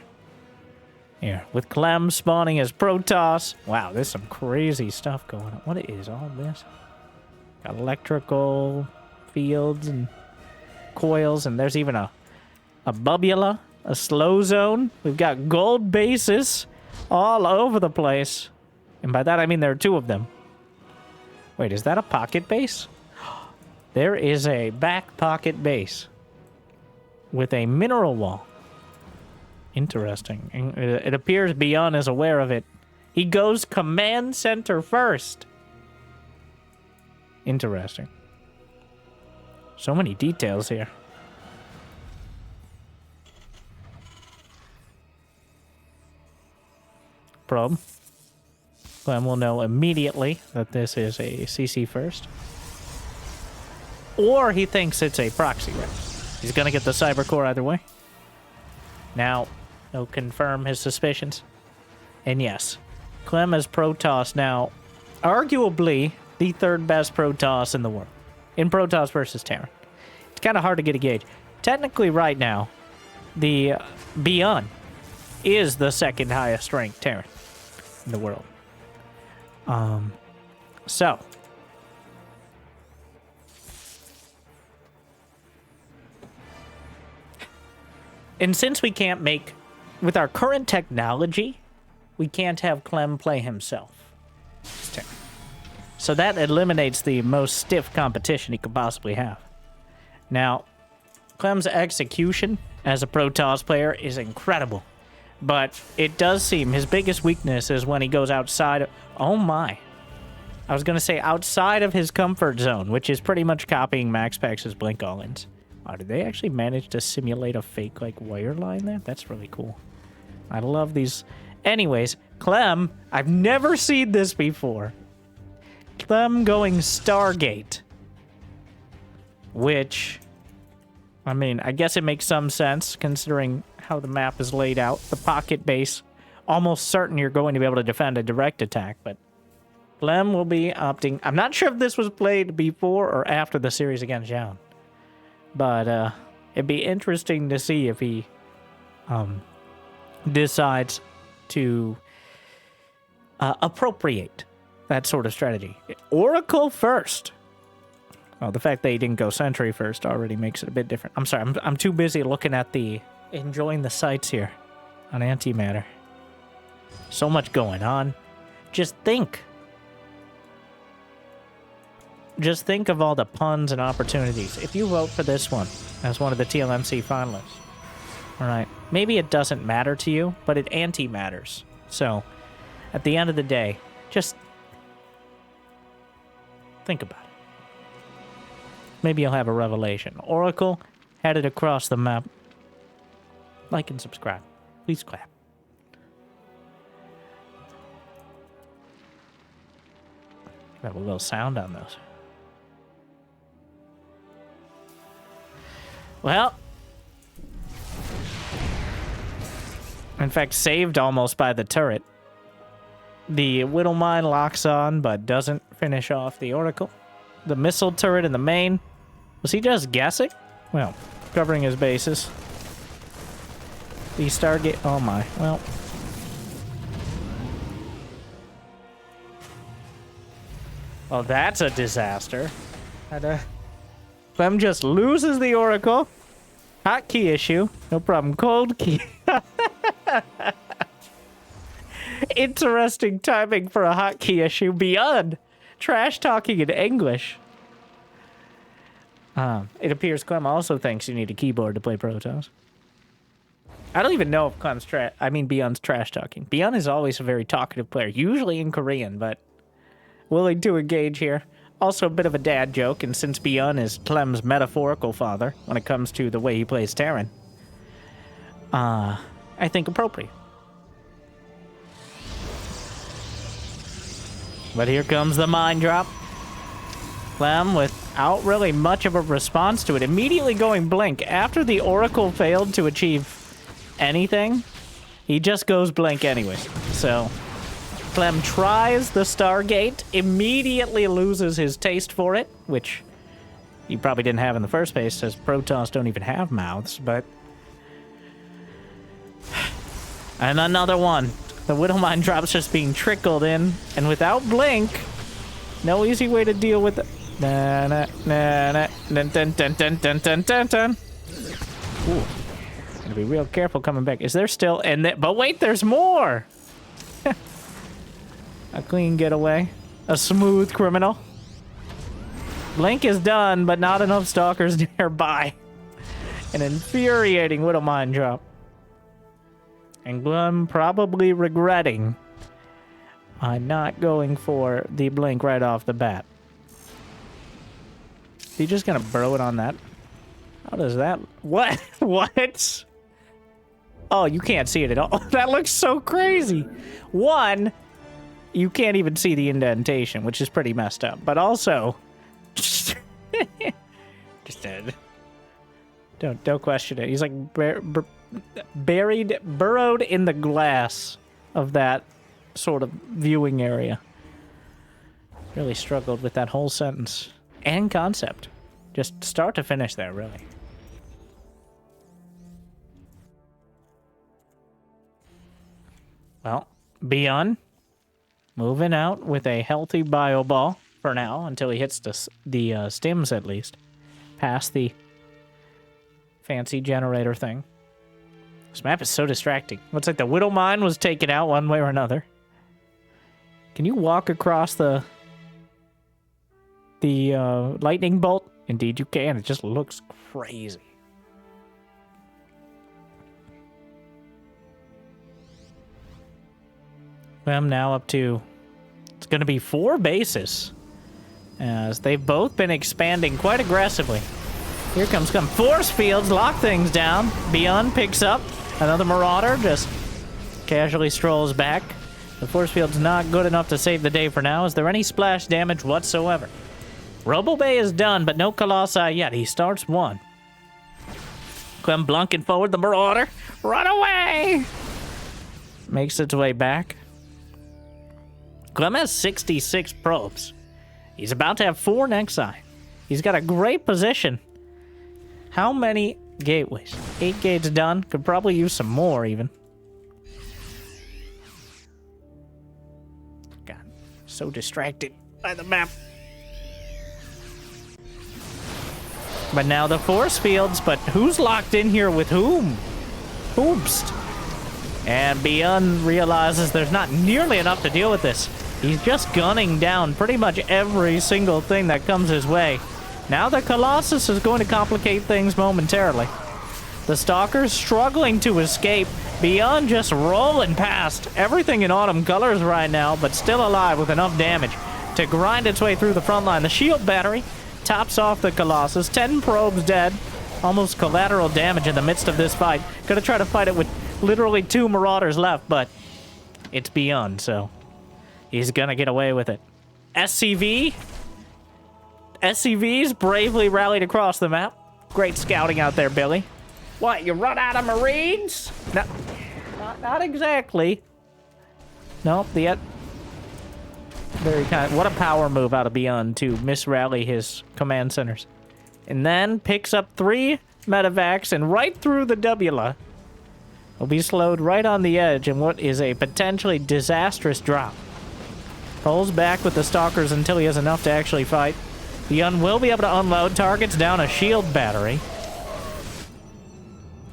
Here, with Clem spawning as Protoss. Wow, there's some crazy stuff going on. What is all this? Got electrical fields and coils, and there's even a bubula, a slow zone. We've got gold bases, all over the place. And by that, I mean there are two of them. Wait, is that a pocket base? There is a back pocket base with a mineral wall. Interesting. It appears ByuN is aware of it. He goes command center first. Interesting. So many details here. Probe. Clem will know immediately that this is a CC first. Or he thinks it's a proxy race. He's gonna get the cyber core either way. Now, he'll confirm his suspicions. And yes, Clem is Protoss now, arguably the third best Protoss in the world. In Protoss versus Terran. It's kind of hard to get a gauge. Technically, right now, the ByuN is the second highest ranked Terran in the world. So. And since we can't make, with our current technology, we can't have Clem play himself. So that eliminates the most stiff competition he could possibly have. Now, Clem's execution as a Protoss player is incredible. But it does seem his biggest weakness is when he goes outside of... Oh my. I was going to say outside of his comfort zone, which is pretty much copying MaxPax's Blink All-Ins. Oh, did they actually manage to simulate a fake, like, wire line there? That's really cool. I love these. Anyways, Clem, I've never seen this before. Clem going Stargate. Which, I mean, I guess it makes some sense, considering how the map is laid out. The pocket base, almost certain you're going to be able to defend a direct attack, but Clem will be opting... I'm not sure if this was played before or after the series against Zoun. But it'd be interesting to see if he decides to appropriate that sort of strategy. Oracle first. Oh, the fact that he didn't go Sentry first already makes it a bit different. I'm sorry, I'm too busy looking at enjoying the sights here on Antimatter. So much going on. Just think. Just think of all the puns and opportunities. If you vote for this one as one of the TLMC finalists, all right, maybe it doesn't matter to you, but it anti-matters. So, at the end of the day, just think about it. Maybe you'll have a revelation. Oracle headed across the map. Like and subscribe. Please clap. Have a little sound on those. Well, in fact, saved almost by the turret. The Whittle Mine locks on, but doesn't finish off the Oracle. The missile turret in the main. Was he just guessing? Well, covering his bases. The Stargate. Oh my. Well. Well, that's a disaster. Clem just loses the Oracle. Hotkey issue. No problem. Cold key. Interesting timing for a hotkey issue. ByuN. Trash talking in English. It appears Clem also thinks you need a keyboard to play Protoss. I don't even know if ByuN's trash talking. ByuN is always a very talkative player, usually in Korean, but willing to engage here. Also a bit of a dad joke, and since ByuN is Clem's metaphorical father when it comes to the way he plays Terran, I think appropriate. But here comes the mine drop. Clem, without really much of a response to it, immediately going blink. After the Oracle failed to achieve anything, he just goes blink anyway. So, Clem tries the Stargate, immediately loses his taste for it, which he probably didn't have in the first place, as Protoss don't even have mouths, but... And another one. The Whittle Mine drop's just being trickled in, and without blink, no easy way to deal with it. Na na na na dun dun dun dun dun dun dun dun. Ooh, gotta be real careful coming back. Is there still? But wait, there's more. A clean getaway. A smooth criminal. Blink is done, but not enough stalkers nearby. An infuriating Widow Mine drop. And Clem probably regretting not going for the blink right off the bat. Is he just gonna burrow it on that? How does that... What? What? Oh, you can't see it at all. That looks so crazy. One, you can't even see the indentation, which is pretty messed up. But also... just dead. Don't question it. He's like burrowed in the glass of that sort of viewing area. Really struggled with that whole sentence and concept. Just start to finish there, really. Well, ByuN moving out with a healthy bio ball for now until he hits the stims at least. Past the fancy generator thing. This map is so distracting. Looks like the Widow Mine was taken out one way or another. Can you walk across the lightning bolt? Indeed you can. It just looks crazy. I'm now up to... It's going to be 4 bases. As they've both been expanding quite aggressively. Here comes force fields, lock things down. ByuN picks up another Marauder, just casually strolls back. The force field's not good enough to save the day for now. Is there any splash damage whatsoever? Robo Bay is done, but no Colossi yet. He starts one. Clem blunking forward, the Marauder. Run away! Makes its way back. Clem has 66 probes. He's about to have 4 Nexi. He's got a great position. How many gateways? 8 gates done. Could probably use some more, even. God, so distracted by the map. But now the force fields, but who's locked in here with whom? Oops. And ByuN realizes there's not nearly enough to deal with this. He's just gunning down pretty much every single thing that comes his way. Now the Colossus is going to complicate things momentarily. The Stalker's struggling to escape. ByuN just rolling past everything in autumn colors right now, but still alive with enough damage to grind its way through the front line. The shield battery tops off the Colossus. 10 probes dead. Almost collateral damage in the midst of this fight. Gonna try to fight it with literally 2 Marauders left, but it's ByuN, so he's gonna get away with it. SCVs bravely rallied across the map. Great scouting out there, Billy. What, you run out of Marines? No, not exactly. Nope, very kind. What a power move out of ByuN to misrally his command centers. And then picks up 3 medevacs and right through the W-la. Will be slowed right on the edge in what is a potentially disastrous drop. Pulls back with the Stalkers until he has enough to actually fight. ByuN will be able to unload, targets down a shield battery.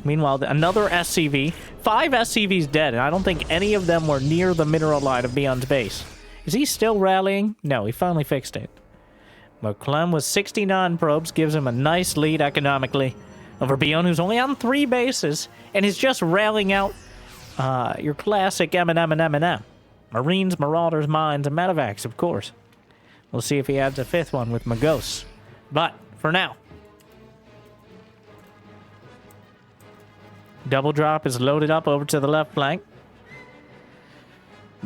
Meanwhile, another SCV. 5 SCVs dead, and I don't think any of them were near the mineral line of ByuN's base. Is he still rallying? No, he finally fixed it. But Clem with 69 probes gives him a nice lead economically over ByuN, who's only on 3 bases, and is just rallying out your classic M&M. Marines, Marauders, Mines, and Medevacs, of course. We'll see if he adds a 5th one with Magos. But, for now, double drop is loaded up over to the left flank.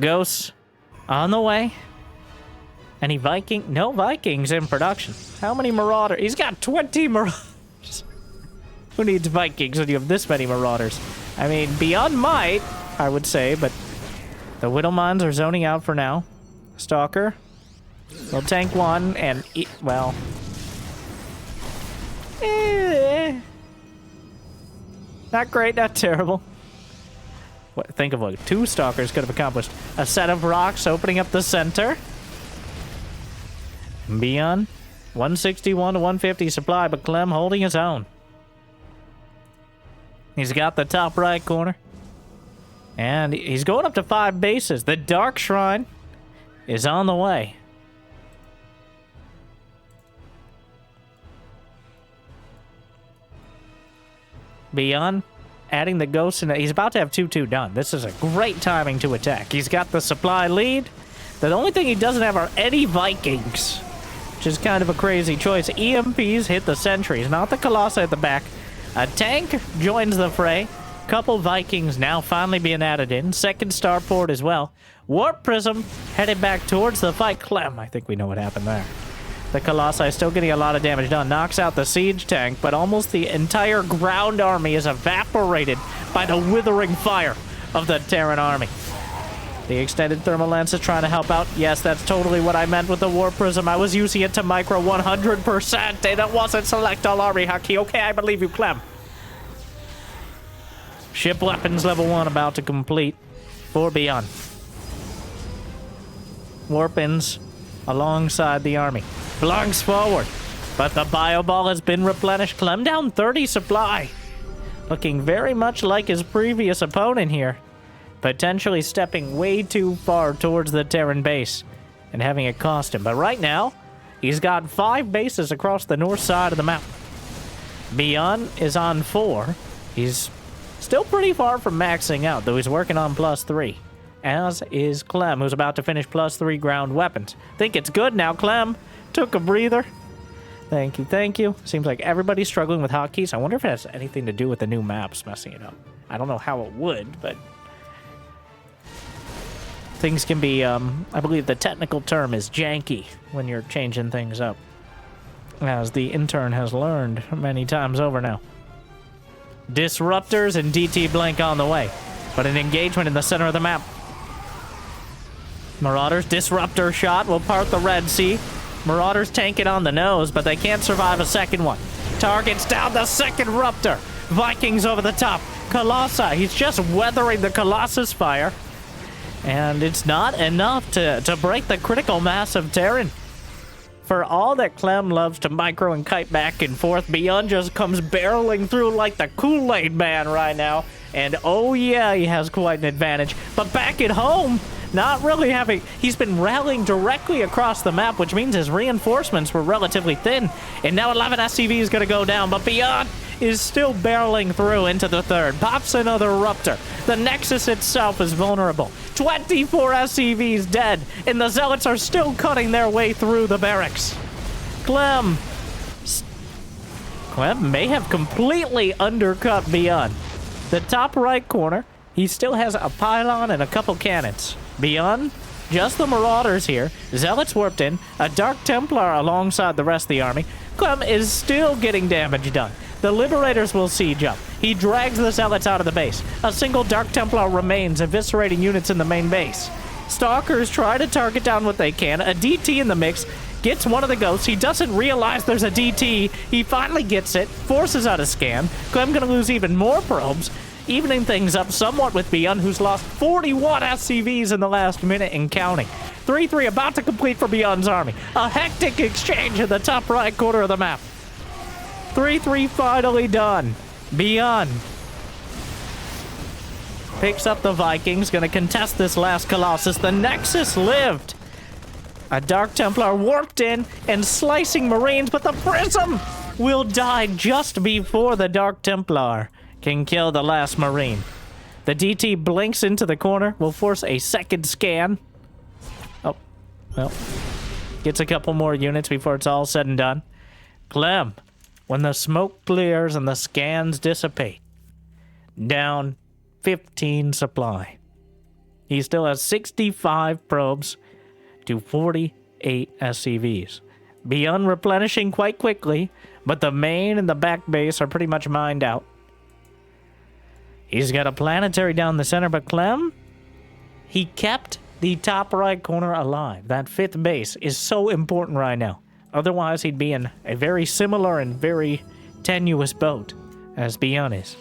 Ghosts on the way. Any Viking? No Vikings in production. How many Marauders? He's got 20 Marauders. Who needs Vikings when you have this many Marauders? I mean, ByuN might, I would say, but the Widow Mines are zoning out for now. Stalker will tank 1 and, well... Not great, not terrible. Think of what 2 Stalkers could have accomplished. A set of rocks opening up the center. ByuN, 161 to 150 supply, but Clem holding his own. He's got the top right corner. And he's going up to 5 bases. The Dark Shrine is on the way. ByuN adding the ghost, and he's about to have 2-2 done. This is a great timing to attack. He's got the supply lead. The only thing he doesn't have are any Vikings, which is kind of a crazy choice. EMPs hit the sentries, not the Colossi at the back. A tank joins the fray. Couple Vikings now finally being added in. Second starport as well. Warp Prism headed back towards the fight. Clem, I think we know what happened there. The Colossi still getting a lot of damage done. Knocks out the siege tank, but almost the entire ground army is evaporated by the withering fire of the Terran army. The extended thermal lens is trying to help out. Yes, that's totally what I meant with the Warp Prism. I was using it to micro 100%, and it wasn't select all army hockey. Okay, I believe you, Clem. Ship weapons level 1 about to complete for ByuN. Warpins alongside the army. Flunks forward, but the bio ball has been replenished. Clem down 30 supply. Looking very much like his previous opponent here. Potentially stepping way too far towards the Terran base and having it cost him. But right now, he's got 5 bases across the north side of the map. ByuN is on 4. He's still pretty far from maxing out, though he's working on +3. As is Clem, who's about to finish +3 ground weapons. Think it's good now, Clem. Took a breather. Thank you, thank you. Seems like everybody's struggling with hotkeys. I wonder if it has anything to do with the new maps messing it up. I don't know how it would, but things can be, I believe the technical term is janky when you're changing things up, as the intern has learned many times over now. Disruptors and DT Blink on the way, but an engagement in the center of the map. Marauders, disruptor shot will part the Red Sea. Marauders tank it on the nose, but they can't survive a second one. Targets down the second Ruptor. Vikings over the top. Colossi, he's just weathering the Colossus fire. And it's not enough to break the critical mass of Terran. For all that Clem loves to micro and kite back and forth, ByuN just comes barreling through like the Kool-Aid man right now. And oh yeah, he has quite an advantage. But back at home, not really having... He's been rallying directly across the map, which means his reinforcements were relatively thin. And now 11 SCV is going to go down, but ByuN is still barreling through into the third. Pops another Ruptor. The Nexus itself is vulnerable. 24 SCVs dead, and the Zealots are still cutting their way through the barracks. Clem may have completely undercut ByuN. The top right corner, he still has a pylon and a couple cannons. ByuN, just the Marauders here. Zealots warped in, a Dark Templar alongside the rest of the army. Clem is still getting damage done. The Liberators will siege up. He drags the Zealots out of the base. A single Dark Templar remains, eviscerating units in the main base. Stalkers try to target down what they can. A DT in the mix. Gets one of the ghosts. He doesn't realize there's a DT. He finally gets it. Forces out a scan. Clem gonna lose even more probes. Evening things up somewhat with ByuN, who's lost 41 SCVs in the last minute and counting. 3-3 about to complete for ByuN's army. A hectic exchange in the top right corner of the map. 3-3 finally done. ByuN picks up the Vikings, gonna contest this last Colossus. The Nexus lived. A Dark Templar warped in and slicing Marines, but the Prism will die just before the Dark Templar can kill the last Marine. The DT blinks into the corner, will force a second scan. Oh, well, gets a couple more units before it's all said and done. Clem, when the smoke clears and the scans dissipate, down 15 supply. He still has 65 probes to 48 SCVs. ByuN replenishing quite quickly, but the main and the back base are pretty much mined out. He's got a planetary down the center, but Clem, he kept the top right corner alive. That 5th base is so important right now. Otherwise, he'd be in a very similar and very tenuous boat as ByuN is.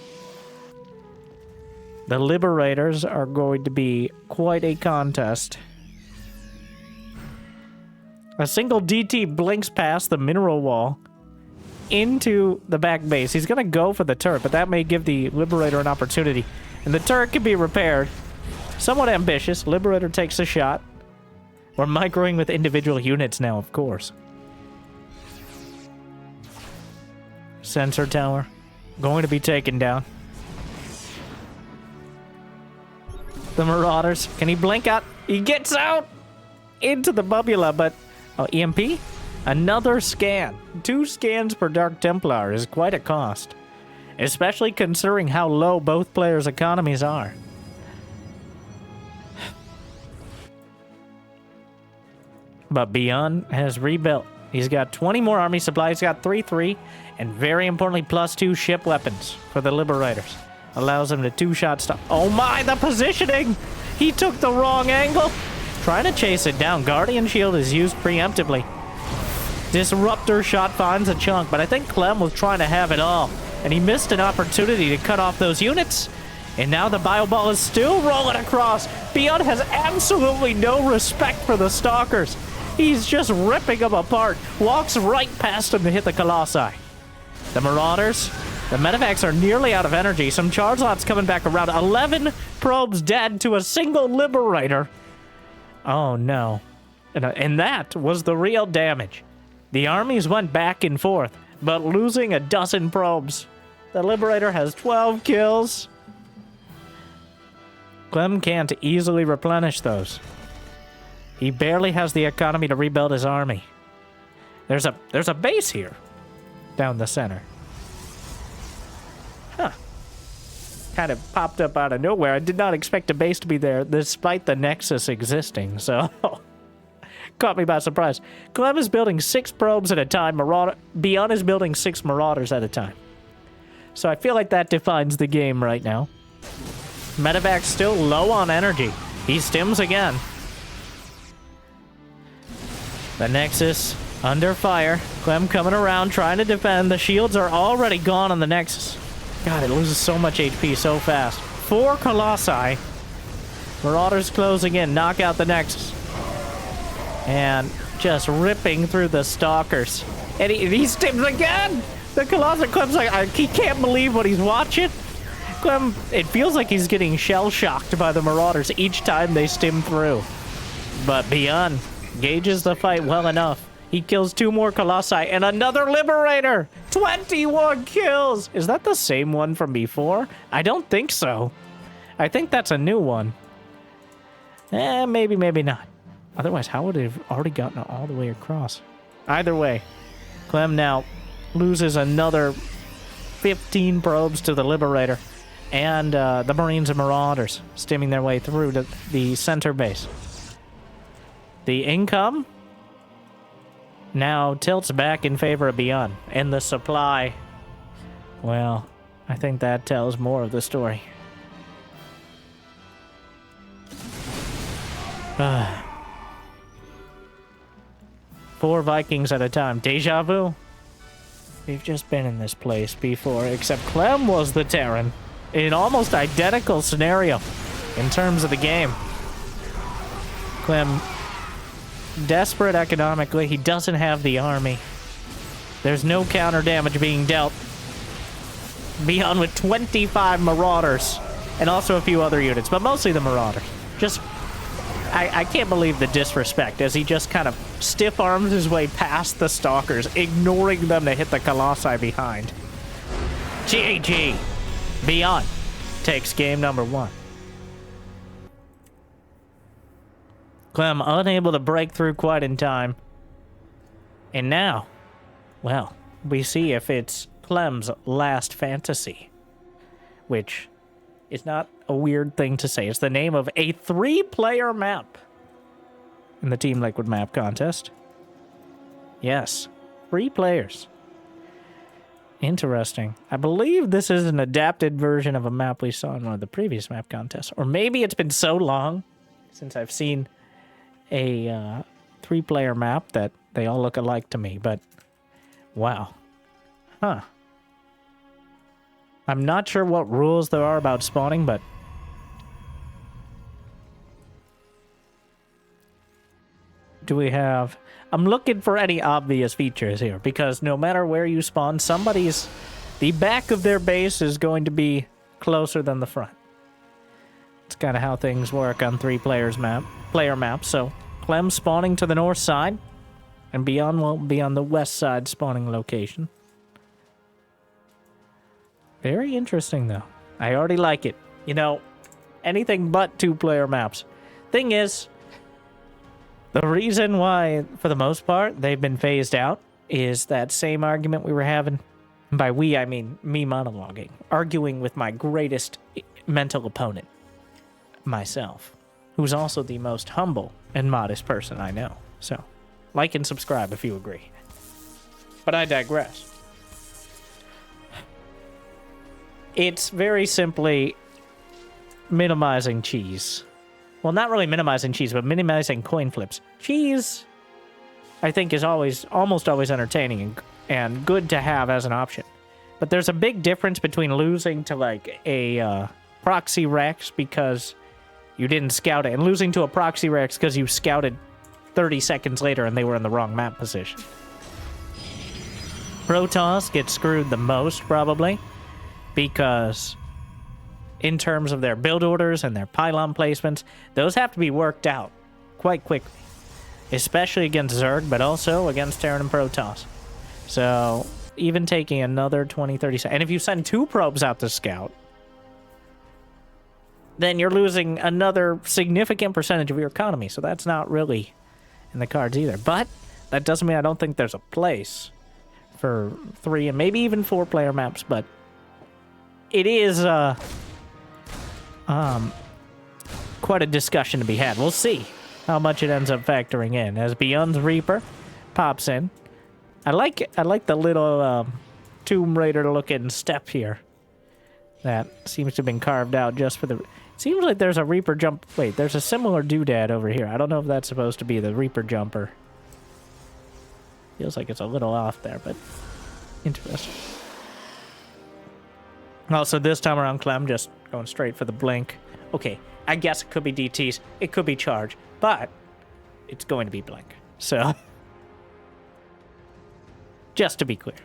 The Liberators are going to be quite a contest. A single DT blinks past the mineral wall into the back base. He's going to go for the turret, but that may give the Liberator an opportunity. And the turret can be repaired. Somewhat ambitious. Liberator takes a shot. We're microing with individual units now, of course. Sensor tower. Going to be taken down. The Marauders. Can he blink out? He gets out! Into the bubula, but... Oh, EMP? Another scan. 2 scans per Dark Templar is quite a cost. Especially considering how low both players' economies are. But ByuN has rebuilt. He's got 20 more army supplies. He's got 3-3. And very importantly, +2 ship weapons for the Liberators. Allows him to 2-shot stop. Oh my, the positioning! He took the wrong angle. Trying to chase it down. Guardian Shield is used preemptively. Disruptor shot finds a chunk, but I think Clem was trying to have it all. And he missed an opportunity to cut off those units. And now the Bioball is still rolling across. ByuN has absolutely no respect for the Stalkers. He's just ripping them apart. Walks right past them to hit the Colossi. The Marauders, the Medivacs are nearly out of energy. Some charge lots coming back around. 11 probes dead to a single Liberator. Oh no. And that was the real damage. The armies went back and forth, but losing a dozen probes. The Liberator has 12 kills. Clem can't easily replenish those. He barely has the economy to rebuild his army. There's a base here. Down the center. Huh. Kind of popped up out of nowhere. I did not expect a base to be there, despite the Nexus existing, so... Caught me by surprise. Clem is building 6 probes at a time. ByuN is building 6 Marauders at a time. So I feel like that defines the game right now. Medevac's still low on energy. He stims again. The Nexus under fire. Clem coming around, trying to defend. The shields are already gone on the Nexus. God, it loses so much HP so fast. 4 Colossi. Marauders closing in. Knock out the Nexus. And just ripping through the Stalkers. And he stims again! The Colossi, Clem's like, he can't believe what he's watching. Clem, it feels like he's getting shell-shocked by the Marauders each time they stim through. But ByuN gauges the fight well enough. He kills 2 more Colossi and another Liberator! 21 kills! Is that the same one from before? I don't think so. I think that's a new one. Maybe, maybe not. Otherwise, how would it have already gotten all the way across? Either way, Clem now loses another 15 probes to the Liberator. And the Marines and Marauders stimming their way through to the center base. The income now tilts back in favor of ByuN. And the supply, well, I think that tells more of the story. 4 Vikings at a time. Deja vu. We've just been in this place before, except Clem was the Terran. In an almost identical scenario in terms of the game. Clem, desperate economically, he doesn't have the army. There's no counter damage being dealt. ByuN with 25 Marauders, and also a few other units, but mostly the Marauders. Just, I can't believe the disrespect as he just kind of stiff arms his way past the Stalkers, ignoring them to hit the Colossi behind. GG. ByuN takes game number 1. Clem unable to break through quite in time. And now, well, we see if it's Clem's last fantasy. Which is not a weird thing to say. It's the name of a 3-player map in the Team Liquid map contest. Yes, 3 players. Interesting. I believe this is an adapted version of a map we saw in one of the previous map contests. Or maybe it's been so long since I've seen a 3-player map that they all look alike to me, but wow. Huh. I'm not sure what rules there are about spawning, but do we have... I'm looking for any obvious features here, because no matter where you spawn, the back of their base is going to be closer than the front. It's kind of how things work on 3 player maps, so Clem spawning to the north side. And ByuN will be on the west side spawning location. Very interesting, though. I already like it. You know, anything but two-player maps. Thing is, the reason why, for the most part, they've been phased out is that same argument we were having. By we, I mean me monologuing. Arguing with my greatest mental opponent. Myself. Who's also the most humble and modest person I know. So, like and subscribe if you agree. But I digress. It's very simply minimizing cheese. Well, not really minimizing cheese, but minimizing coin flips. Cheese, I think, is almost always entertaining and good to have as an option. But there's a big difference between losing to, like, a proxy Rex because you didn't scout it, and losing to a proxy Rex because you scouted 30 seconds later and they were in the wrong map position. Protoss gets screwed the most, probably, because in terms of their build orders and their pylon placements, those have to be worked out quite quickly. Especially against Zerg, but also against Terran and Protoss. So, even taking another 20, 30 seconds. And if you send 2 probes out to scout, then you're losing another significant percentage of your economy. So that's not really in the cards either. But that doesn't mean I don't think there's a place for 3 and maybe even 4-player maps. But it is quite a discussion to be had. We'll see how much it ends up factoring in as ByuN's Reaper pops in. I like the little Tomb Raider looking step here that seems to have been carved out just for the. It seems like there's a Reaper jump. Wait, there's a similar doodad over here. I don't know if that's supposed to be the Reaper jumper. Feels like it's a little off there, but interesting. Also, this time around, Clem just going straight for the blink. Okay, I guess it could be DTs, it could be charge, but it's going to be blink. So, just to be clear.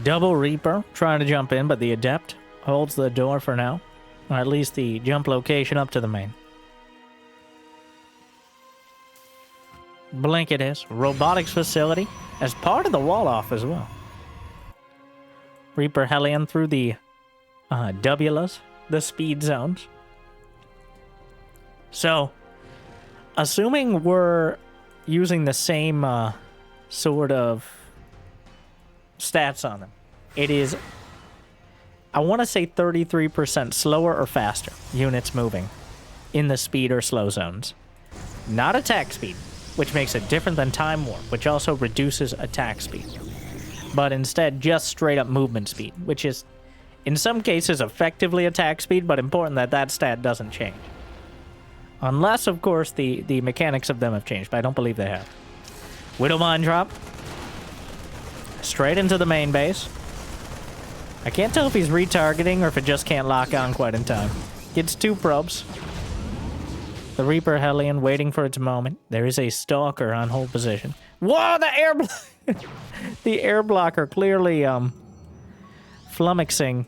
Double Reaper trying to jump in, but the Adept holds the door for now. Or at least the jump location up to the main. Blink it is. Robotics facility as part of the wall off as well. Reaper Hellion through the Wulas, the speed zones. So, assuming we're using the same sort of stats on them, it is, I want to say 33% slower or faster units moving in the speed or slow zones. Not attack speed, which makes it different than time warp, which also reduces attack speed. But instead, just straight up movement speed, which is, in some cases, effectively attack speed, but important that that stat doesn't change. Unless, of course, the mechanics of them have changed, but I don't believe they have. Widow Mine Drop. Straight into the main base. I can't tell if he's retargeting or if it just can't lock on quite in time. Gets 2 probes. The Reaper Hellion waiting for its moment. There is a Stalker on hold position. Whoa, the air the air blocker clearly flummoxing.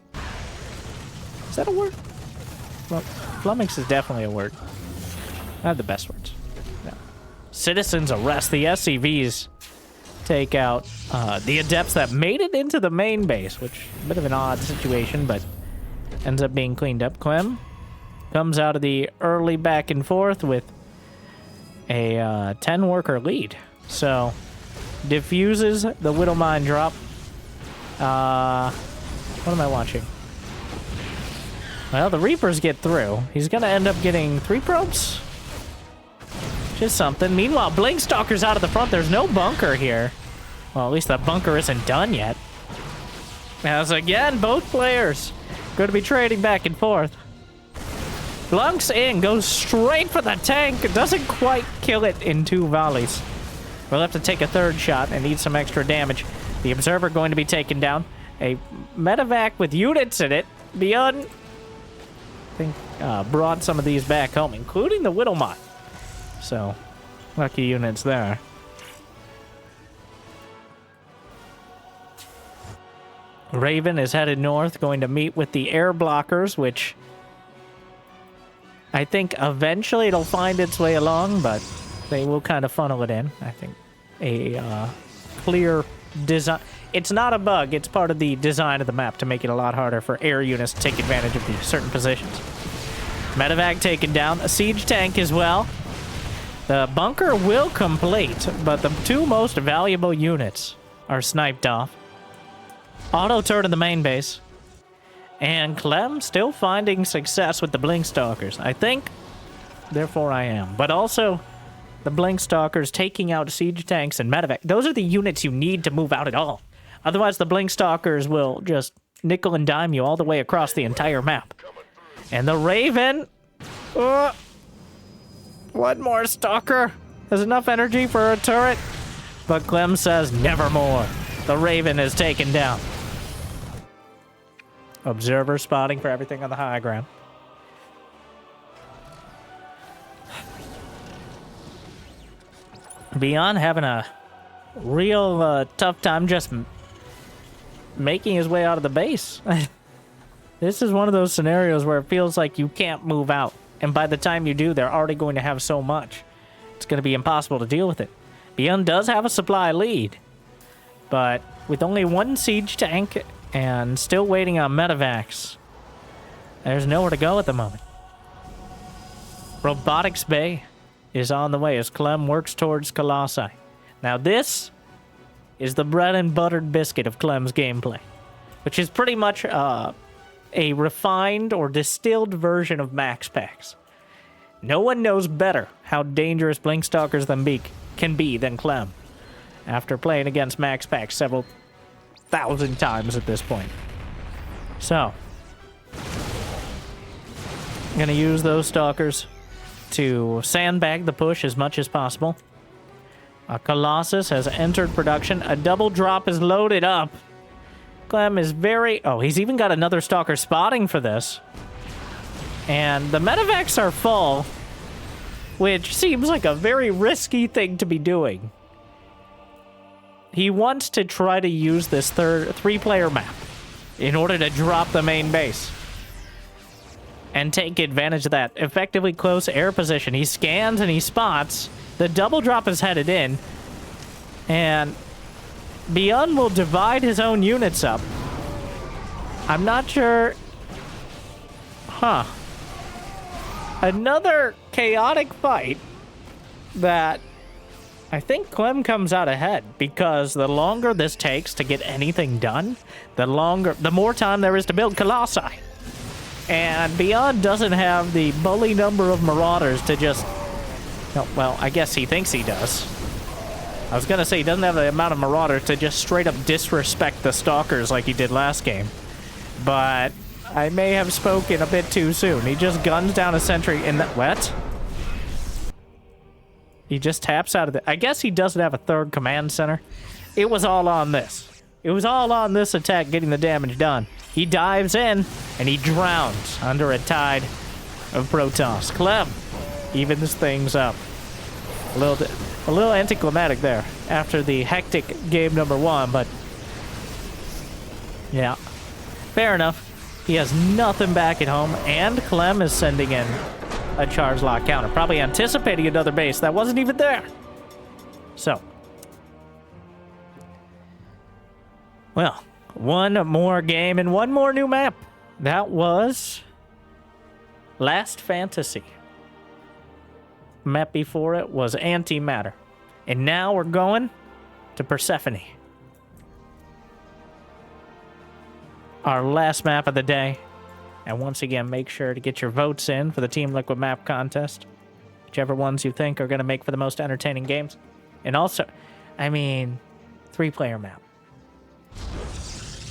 Is that a word? Well, flummox is definitely a word. Not the best words. No. Citizens arrest the SCVs. Take out the Adepts that made it into the main base, which is a bit of an odd situation, but ends up being cleaned up. Clem comes out of the early back and forth with a 10-worker lead. So, diffuses the Widow Mine Drop. What am I watching? Well, the Reapers get through. He's going to end up getting 3 probes? Just something. Meanwhile, Blink Stalker's out of the front. There's no bunker here. Well, at least that bunker isn't done yet. As again, both players going to be trading back and forth. Blunks in, goes straight for the tank. Doesn't quite kill it in 2 volleys. We'll have to take a 3rd shot and need some extra damage. The Observer going to be taken down. A medevac with units in it. ByuN, I think, brought some of these back home, including the Widow Mine. So, Lucky units there. Raven is headed north, going to meet with the air blockers, which I think eventually it'll find its way along, but they will kind of funnel it in. I think a clear design. It's not a bug. It's part of the design of the map to make it a lot harder for air units to take advantage of these certain positions. Medevac taken down. A siege tank as well. The bunker will complete, but the two most valuable units are sniped off. Auto turret in the main base. And Clem still finding success with the Blink Stalkers. I think, therefore I am. But also, the Blink Stalkers taking out siege tanks and medevac. Those are the units you need to move out at all. Otherwise, the Blink Stalkers will just nickel and dime you all the way across the entire map. And the Raven... one more Stalker. There's enough energy for a turret. But Clem says nevermore. The Raven is taken down. Observer spotting for everything on the high ground. ByuN having a real tough time just making his way out of the base. This is one of those scenarios where it feels like you can't move out. And by the time you do, they're already going to have so much. It's going to be impossible to deal with it. ByuN does have a supply lead. But with only one siege tank and still waiting on medevacs, there's nowhere to go at the moment. Robotics Bay is on the way as Clem works towards Colossi. Now this is the bread and buttered biscuit of Clem's gameplay, which is pretty much a refined or distilled version of Max Packs. No one knows better how dangerous Blinkstalkers can be than Clem, after playing against Max Packs several thousand times at this point. So, I'm going to use those Stalkers to sandbag the push as much as possible. A Colossus has entered production. A double drop is loaded up. Clem is very... Oh, he's even got another Stalker spotting for this. And the medevacs are full, which seems like a very risky thing to be doing. He wants to try to use this three-player map in order to drop the main base and take advantage of that effectively close air position. He scans and he spots. The double drop is headed in, and ByuN will divide his own units up. I'm not sure... Huh. Another chaotic fight that I think Clem comes out ahead, because the longer this takes to get anything done, the more time there is to build Colossi. And ByuN doesn't have the bully number of Marauders to just... No, well, I guess he thinks he does. I was gonna say he doesn't have the amount of Marauders to just straight up disrespect the Stalkers like he did last game. But I may have spoken a bit too soon. He just guns down a sentry in the... What? He just taps out of the... I guess he doesn't have a third command center. It was all on this. It was all on this attack getting the damage done. He dives in, and he drowns under a tide of Protoss. Clem evens things up. A little anticlimactic there after the hectic game number 1, but... Yeah. Fair enough. He has nothing back at home, and Clem is sending in a charge lock counter, probably anticipating another base that wasn't even there. So, well, one more game and one more new map. That was Last Fantasy. Map before it was Antimatter, and now we're going to Persephone. Our last map of the day. And once again, make sure to get your votes in for the Team Liquid map contest. Whichever ones you think are going to make for the most entertaining games. And also, I mean, 3-player map.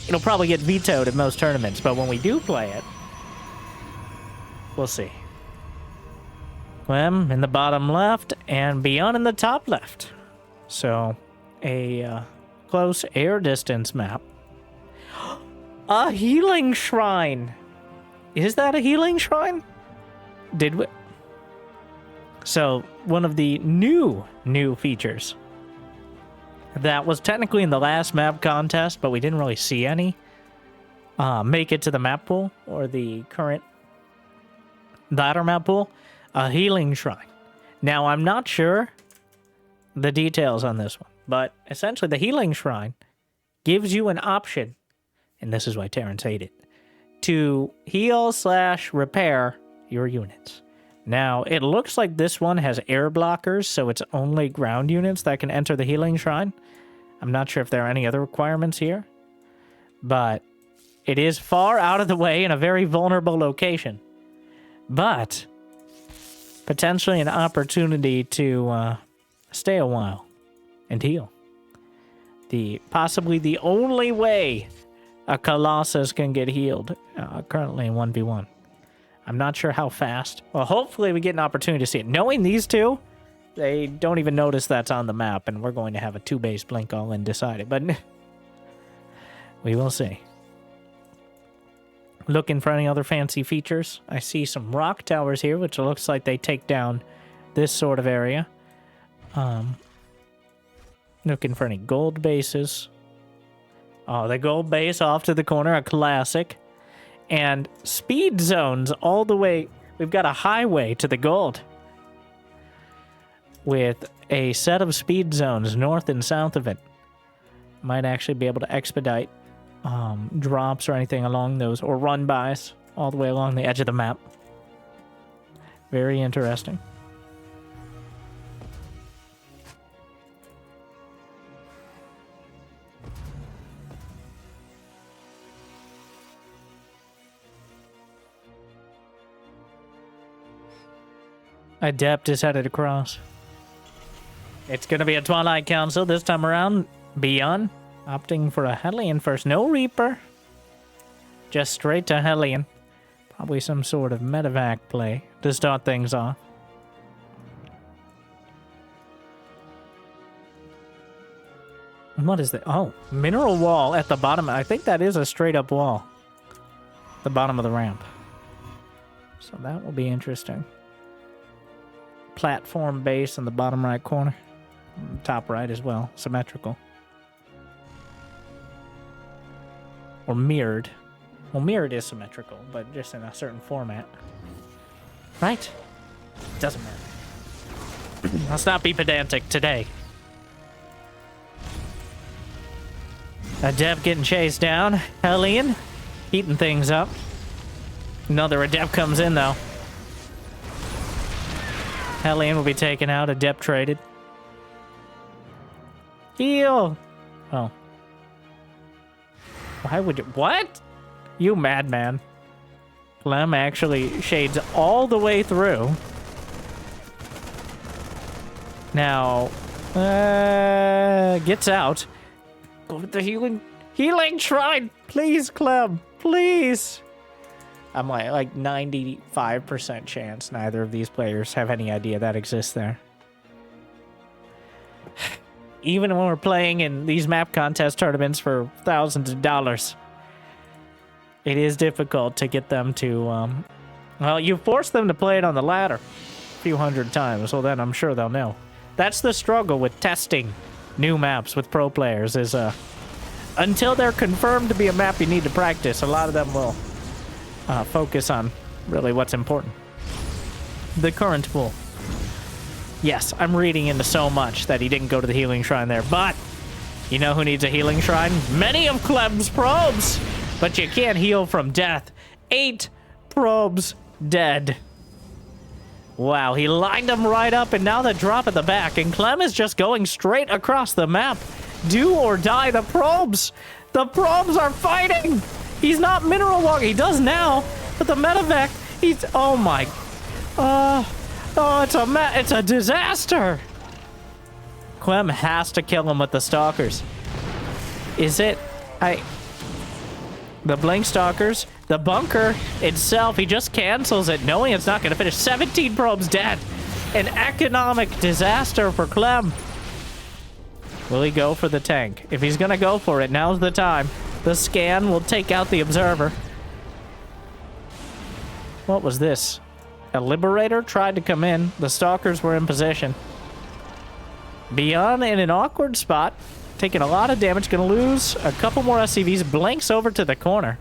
It'll probably get vetoed in most tournaments, but when we do play it, we'll see. Clem in the bottom left, and ByuN in the top left. So, a close air distance map. A healing shrine! Is that a healing shrine? Did we... So one of the new features that was technically in the last map contest, but we didn't really see any make it to the map pool or the current ladder map pool, a healing shrine. Now, I'm not sure the details on this one, but essentially the healing shrine gives you an option, and this is why Terrans hate it, to heal/repair your units. Now, it looks like this one has air blockers, so it's only ground units that can enter the healing shrine. I'm not sure if there are any other requirements here, but it is far out of the way in a very vulnerable location. But potentially an opportunity to stay a while and heal. Possibly the only way a Colossus can get healed currently in 1v1. I'm not sure how fast. Well, hopefully we get an opportunity to see it. Knowing these two, they don't even notice that's on the map, and we're going to have a 2-base blink all-in decided. But we will see. Looking for any other fancy features. I see some rock towers here, which looks like they take down this sort of area. Looking for any gold bases. Oh, the gold base off to the corner, a classic. And speed zones all the way. We've got a highway to the gold. With a set of speed zones north and south of it. Might actually be able to expedite drops or anything along those, or run-bys all the way along the edge of the map. Very interesting. Adept is headed across. It's going to be a Twilight Council this time around. ByuN opting for a Hellion first. No Reaper. Just straight to Hellion. Probably some sort of medevac play to start things off. What is that? Oh, mineral wall at the bottom. I think that is a straight up wall. The bottom of the ramp. So that will be interesting. Platform base in the bottom right corner. Top right as well. Symmetrical. Or mirrored. Well, mirrored is symmetrical, but just in a certain format. Right? Doesn't matter. Let's not be pedantic today. Adept getting chased down. Hellion heating things up. Another Adept comes in, though. Hellion will be taken out. Adept traded. Heal! Oh. Why would you... What? You madman. Clem actually shades all the way through. Now, gets out. Go to the healing shrine. Please, Clem. Please. I'm like 95% chance neither of these players have any idea that exists there. Even when we're playing in these map contest tournaments for thousands of dollars, it is difficult to get them to, well, you force them to play it on the ladder a few hundred times, so then I'm sure they'll know. That's the struggle with testing new maps with pro players is, until they're confirmed to be a map you need to practice, a lot of them will focus on really what's important. The current pool. Yes, I'm reading into so much that he didn't go to the healing shrine there, but you know who needs a healing shrine? Many of Clem's probes! But you can't heal from death. 8 probes dead. Wow, he lined them right up, and now the drop at the back, and Clem is just going straight across the map. Do or die, the probes! The probes are fighting! He's not mineral walking, he does now, but the medevac, he's, oh my, it's a disaster! Clem has to kill him with the stalkers. Is it, the blink stalkers, the bunker itself, he just cancels it knowing it's not gonna finish. 17 probes dead. An economic disaster for Clem. Will he go for the tank? If he's gonna go for it, now's the time. The scan will take out the observer. What was this? A Liberator tried to come in. The Stalkers were in position. ByuN in an awkward spot, taking a lot of damage, gonna lose a couple more SCVs, blinks over to the corner.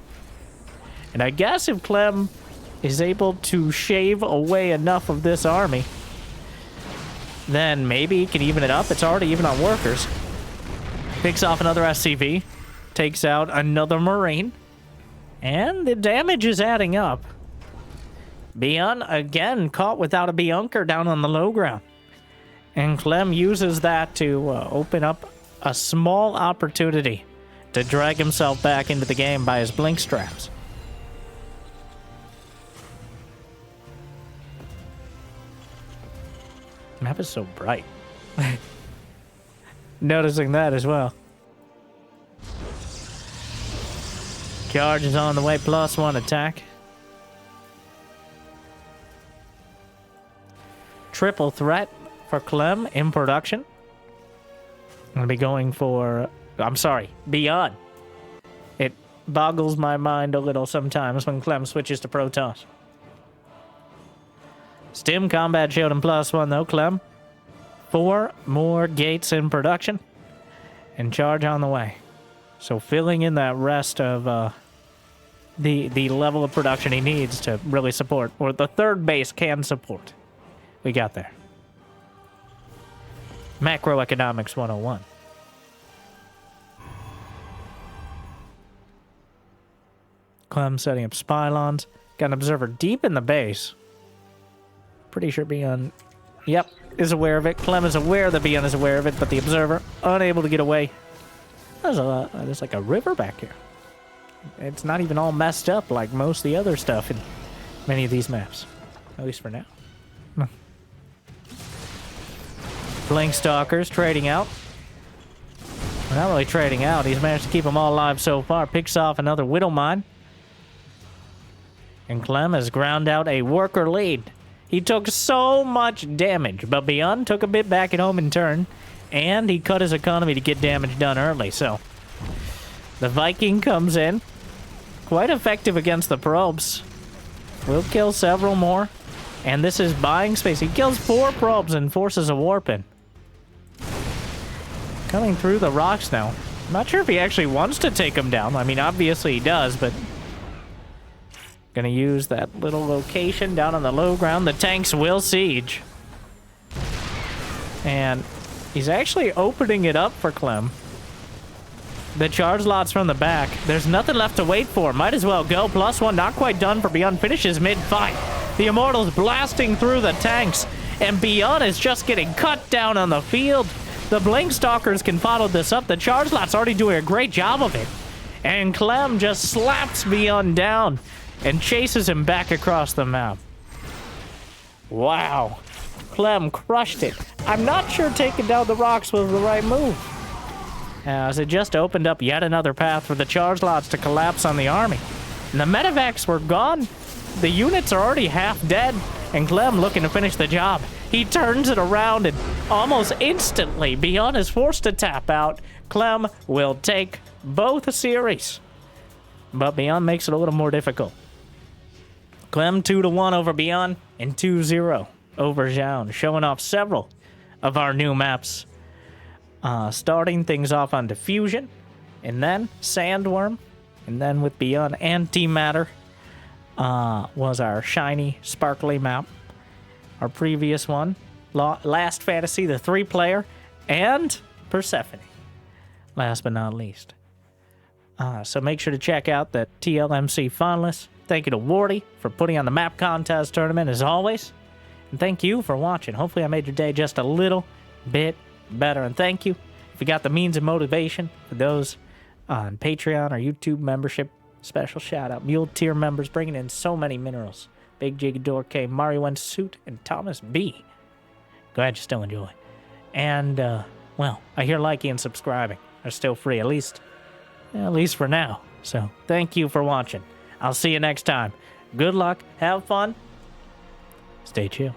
And I guess if Clem is able to shave away enough of this army, then maybe he can even it up. It's already even on workers. Picks off another SCV, takes out another Marine, and the damage is adding up. ByuN again caught without a ByuNker down on the low ground. And Clem uses that to open up a small opportunity to drag himself back into the game by his blink straps. The map is so bright. Noticing that as well. Charge is on the way, +1 attack. Triple threat for Clem in production. I'm going to be going for... I'm sorry, ByuN. It boggles my mind a little sometimes when Clem switches to Protoss. Stim combat showed him +1 though, Clem. 4 more gates in production. And charge on the way. So filling in that rest of the level of production he needs to really support, or the third base can support. We got there. Macroeconomics 101. Clem setting up spylons. Got an observer deep in the base. Pretty sure ByuN, yep, is aware of it. Clem is aware that ByuN is aware of it, but the observer unable to get away. There's like a river back here. It's not even all messed up like most of the other stuff in many of these maps. At least for now. Blink Stalkers trading out. Well, not really trading out. He's managed to keep them all alive so far. Picks off another Widow Mine. And Clem has ground out a worker lead. He took so much damage, but ByuN took a bit back at home in turn, and he cut his economy to get damage done early, so... The Viking comes in. Quite effective against the probes. Will kill several more. And this is buying space. He kills 4 probes and forces a warp in. Coming through the rocks now. I'm not sure if he actually wants to take them down. I mean, obviously he does, but... Gonna use that little location down on the low ground. The tanks will siege. And he's actually opening it up for Clem. The charge lots from the back. There's nothing left to wait for. Might as well go. +1, not quite done for ByuN. Finishes mid-fight. The Immortals blasting through the tanks. And ByuN is just getting cut down on the field. The Blink Stalkers can follow this up. The charge lot's already doing a great job of it. And Clem just slaps ByuN down and chases him back across the map. Wow. Clem crushed it. I'm not sure taking down the rocks was the right move, as it just opened up yet another path for the charge lots to collapse on the army. And the medevacs were gone. The units are already half dead, and Clem looking to finish the job. He turns it around, and almost instantly, ByuN is forced to tap out. Clem will take both series, but ByuN makes it a little more difficult. Clem 2-1 over ByuN and 2-0 over Zoun, showing off several of our new maps. Starting things off on Diffusion, and then Sandworm, and then with ByuN, Antimatter was our shiny, sparkly map. Our previous one, Last Fantasy, the 3-player, and Persephone, last but not least. So make sure to check out the TLMC finalists. Thank you to Wardi for putting on the map contest tournament, as always. And thank you for watching. Hopefully I made your day just a little bit better. And thank you if you got the means and motivation for those on Patreon or YouTube membership. Special shout out. Mule tier members bringing in so many minerals. Big Jigador K, Mario N Suit, and Thomas B. Glad you still enjoy. And, well, I hear liking and subscribing are still free, at least for now. So thank you for watching. I'll see you next time. Good luck. Have fun. Stay chill.